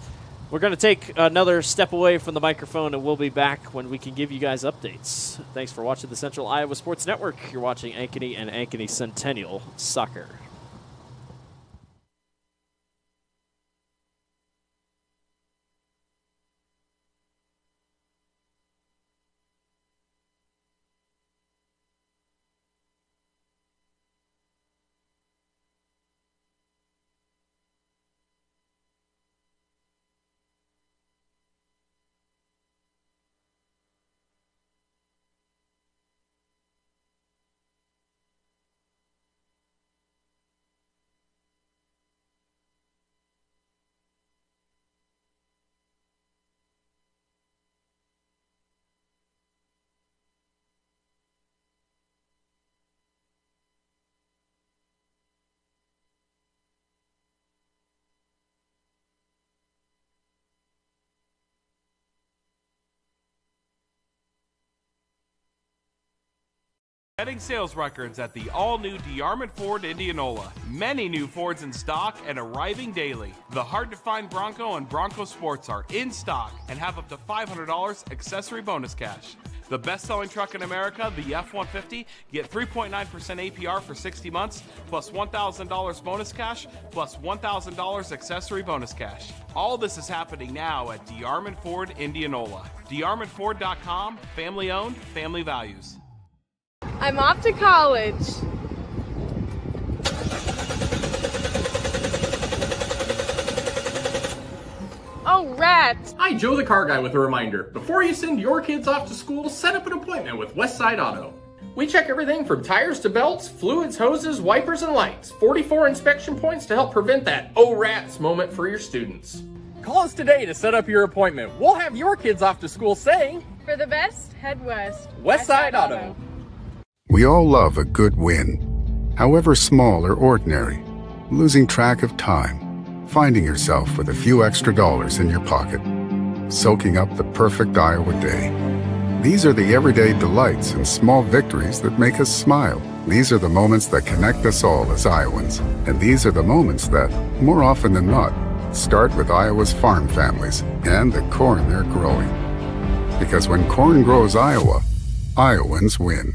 We're going to take another step away from the microphone, and we'll be back when we can give you guys updates. Thanks for watching the Central Iowa Sports Network. You're watching Ankeny and Ankeny Centennial Soccer. Setting sales records at the all-new DeArmond Ford Indianola. Many new Fords in stock and arriving daily. The hard-to-find Bronco and Bronco Sports are in stock and have up to $500 accessory bonus cash. The best-selling truck in America, the F-150, get 3.9% APR for 60 months, plus $1,000 bonus cash, plus $1,000 accessory bonus cash. All this is happening now at DeArmond Ford Indianola. DeArmondFord.com, family-owned, family values. I'm off to college. Oh, rats! Hi, Joe the Car Guy with a reminder. Before you send your kids off to school, set up an appointment with Westside Auto. We check everything from tires to belts, fluids, hoses, wipers, and lights. 44 inspection points to help prevent that oh rats moment for your students. Call us today to set up your appointment. We'll have your kids off to school saying, For the best, head west. Westside Auto. We all love a good win, however small or ordinary. Losing track of time, finding yourself with a few extra dollars in your pocket, soaking up the perfect Iowa day. These are the everyday delights and small victories that make us smile. These are the moments that connect us all as Iowans. And these are the moments that, more often than not, start with Iowa's farm families and the corn they're growing. Because when corn grows Iowa, Iowans win.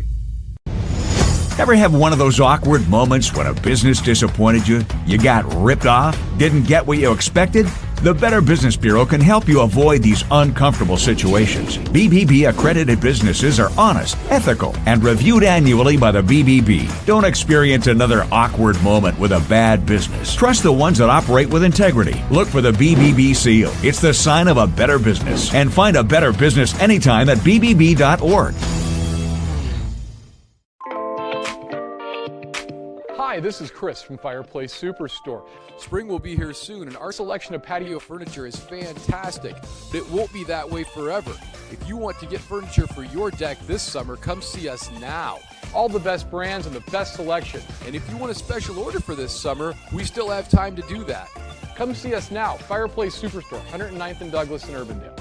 Ever have one of those awkward moments when a business disappointed you? You got ripped off? Didn't get what you expected? The Better Business Bureau can help you avoid these uncomfortable situations. BBB accredited businesses are honest, ethical, and reviewed annually by the BBB. Don't experience another awkward moment with a bad business. Trust the ones that operate with integrity. Look for the BBB seal. It's the sign of a better business. And find a better business anytime at bbb.org. Hi, this is Chris from Fireplace Superstore. Spring will be here soon, and our selection of patio furniture is fantastic, but it won't be that way forever. If you want to get furniture for your deck this summer, come see us now. All the best brands and the best selection. And if you want a special order for this summer, we still have time to do that. Come see us now, Fireplace Superstore, 109th and Douglas in Urbandale.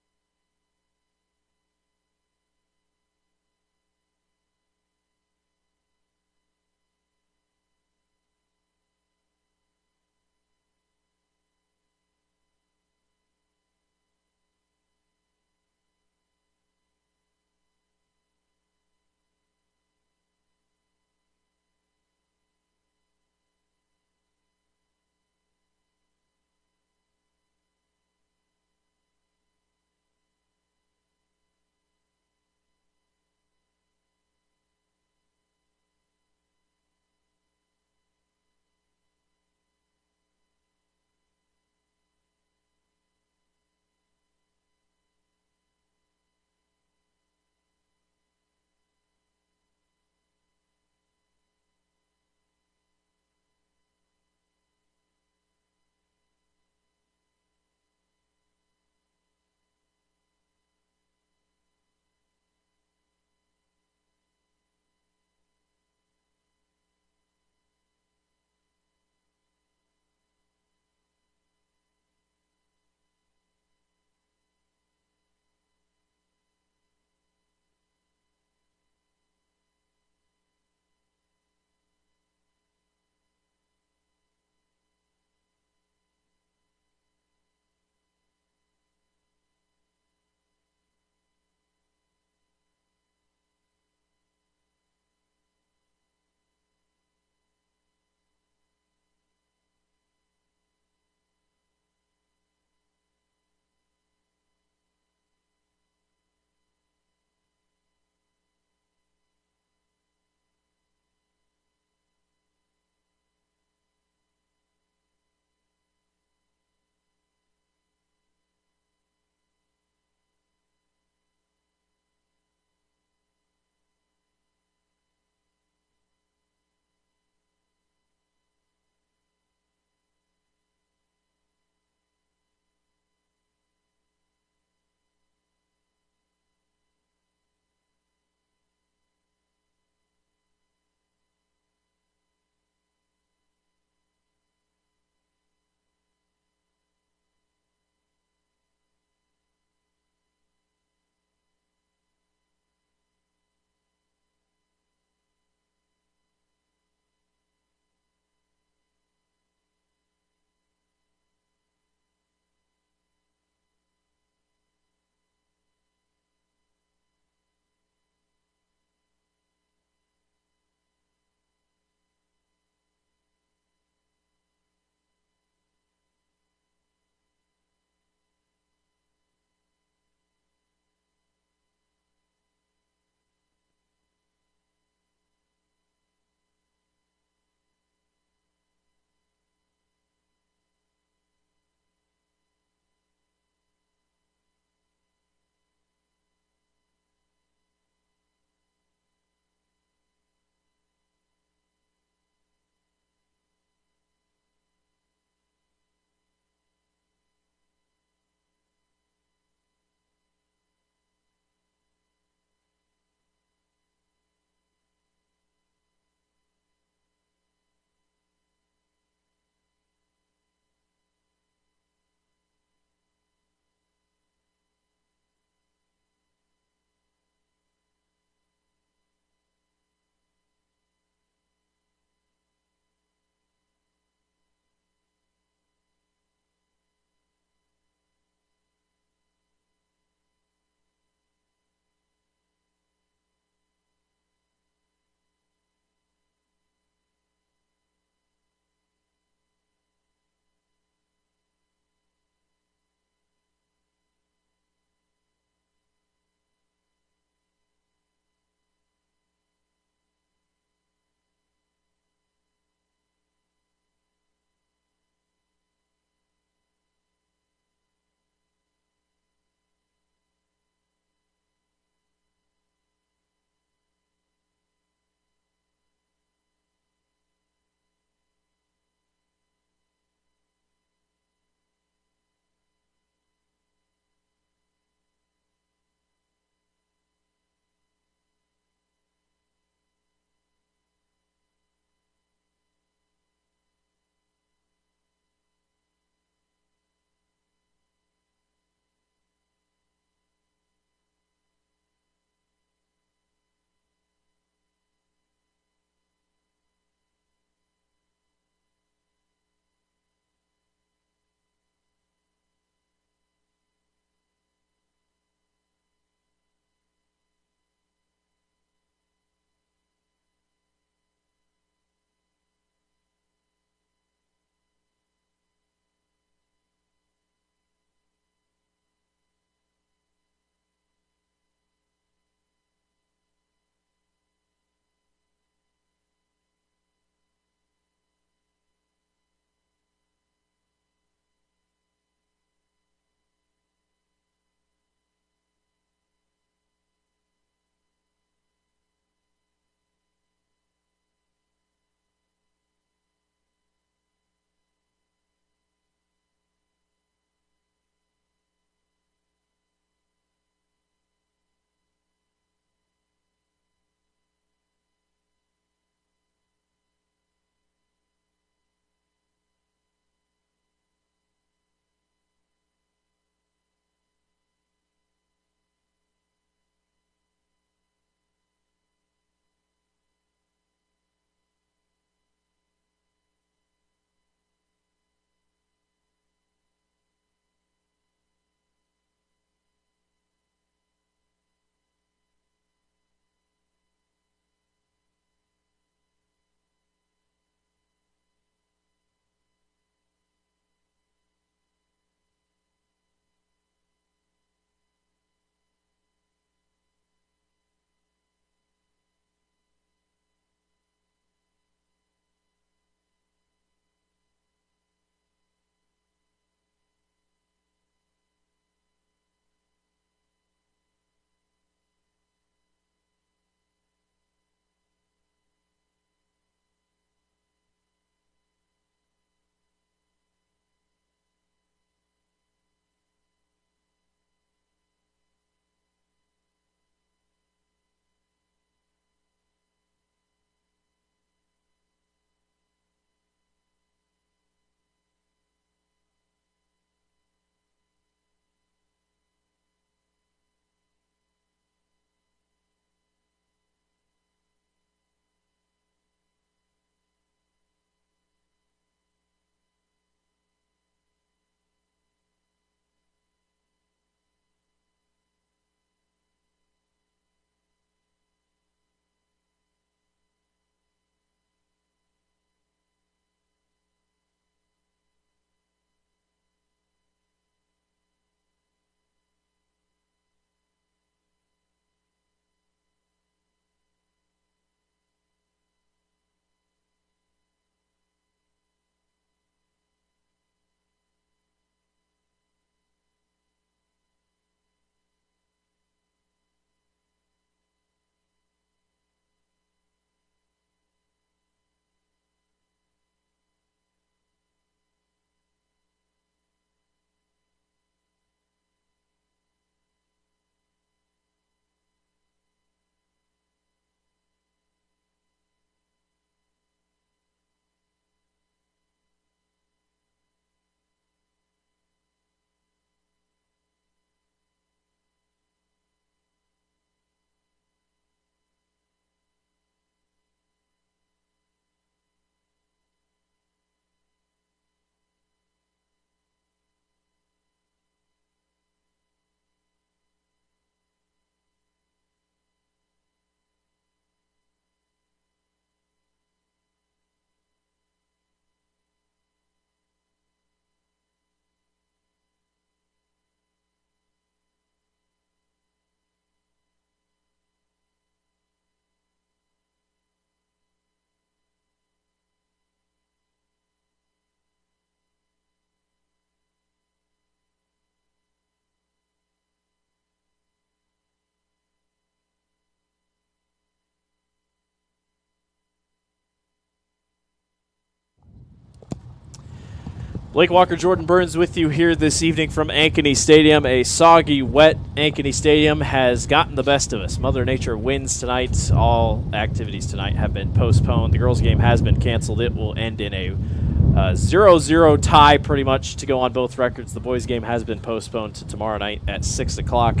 Blake Walker, Jordan Burns with you here this evening from Ankeny Stadium. A soggy, wet Ankeny Stadium has gotten the best of us. Mother Nature wins tonight. All activities tonight have been postponed. The girls' game has been canceled. It will end in a 0-0 tie pretty much to go on both records. The boys' game has been postponed to tomorrow night at 6 o'clock.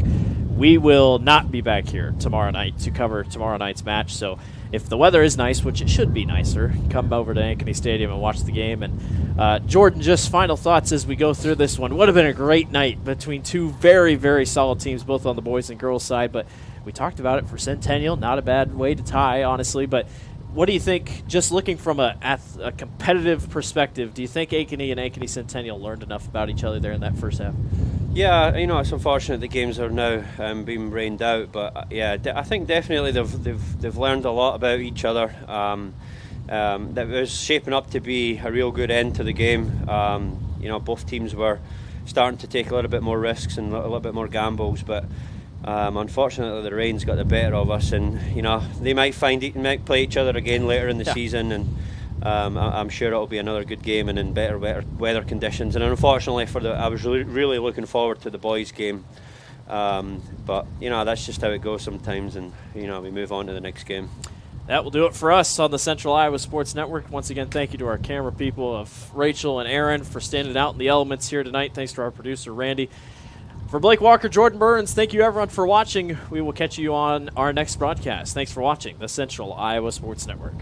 We will not be back here tomorrow night to cover tomorrow night's match. So if the weather is nice, which it should be nicer, come over to Ankeny Stadium and watch the game. And Jordan, just final thoughts as we go through this one. Would have been a great night between two very, very solid teams, both on the boys and girls side. But we talked about it for Centennial. Not a bad way to tie, honestly. But what do you think, just looking from a competitive perspective, do you think Ankeny and Ankeny Centennial learned enough about each other there in that first half? Yeah, it's unfortunate the games are now being rained out, but I think definitely they've learned a lot about each other. That was shaping up to be a real good end to the game. Both teams were starting to take a little bit more risks and a little bit more gambles, but unfortunately the rain's got the better of us, and they might play each other again later in the season, and I'm sure it'll be another good game and in better weather conditions. And unfortunately I was really looking forward to the boys' game, but that's just how it goes sometimes, and we move on to the next game. That will do it for us on the Central Iowa Sports Network. Once again, thank you to our camera people of Rachel and Aaron for standing out in the elements here tonight. Thanks to our producer, Randy. For Blake Walker, Jordan Burns, thank you everyone for watching. We will catch you on our next broadcast. Thanks for watching the Central Iowa Sports Network.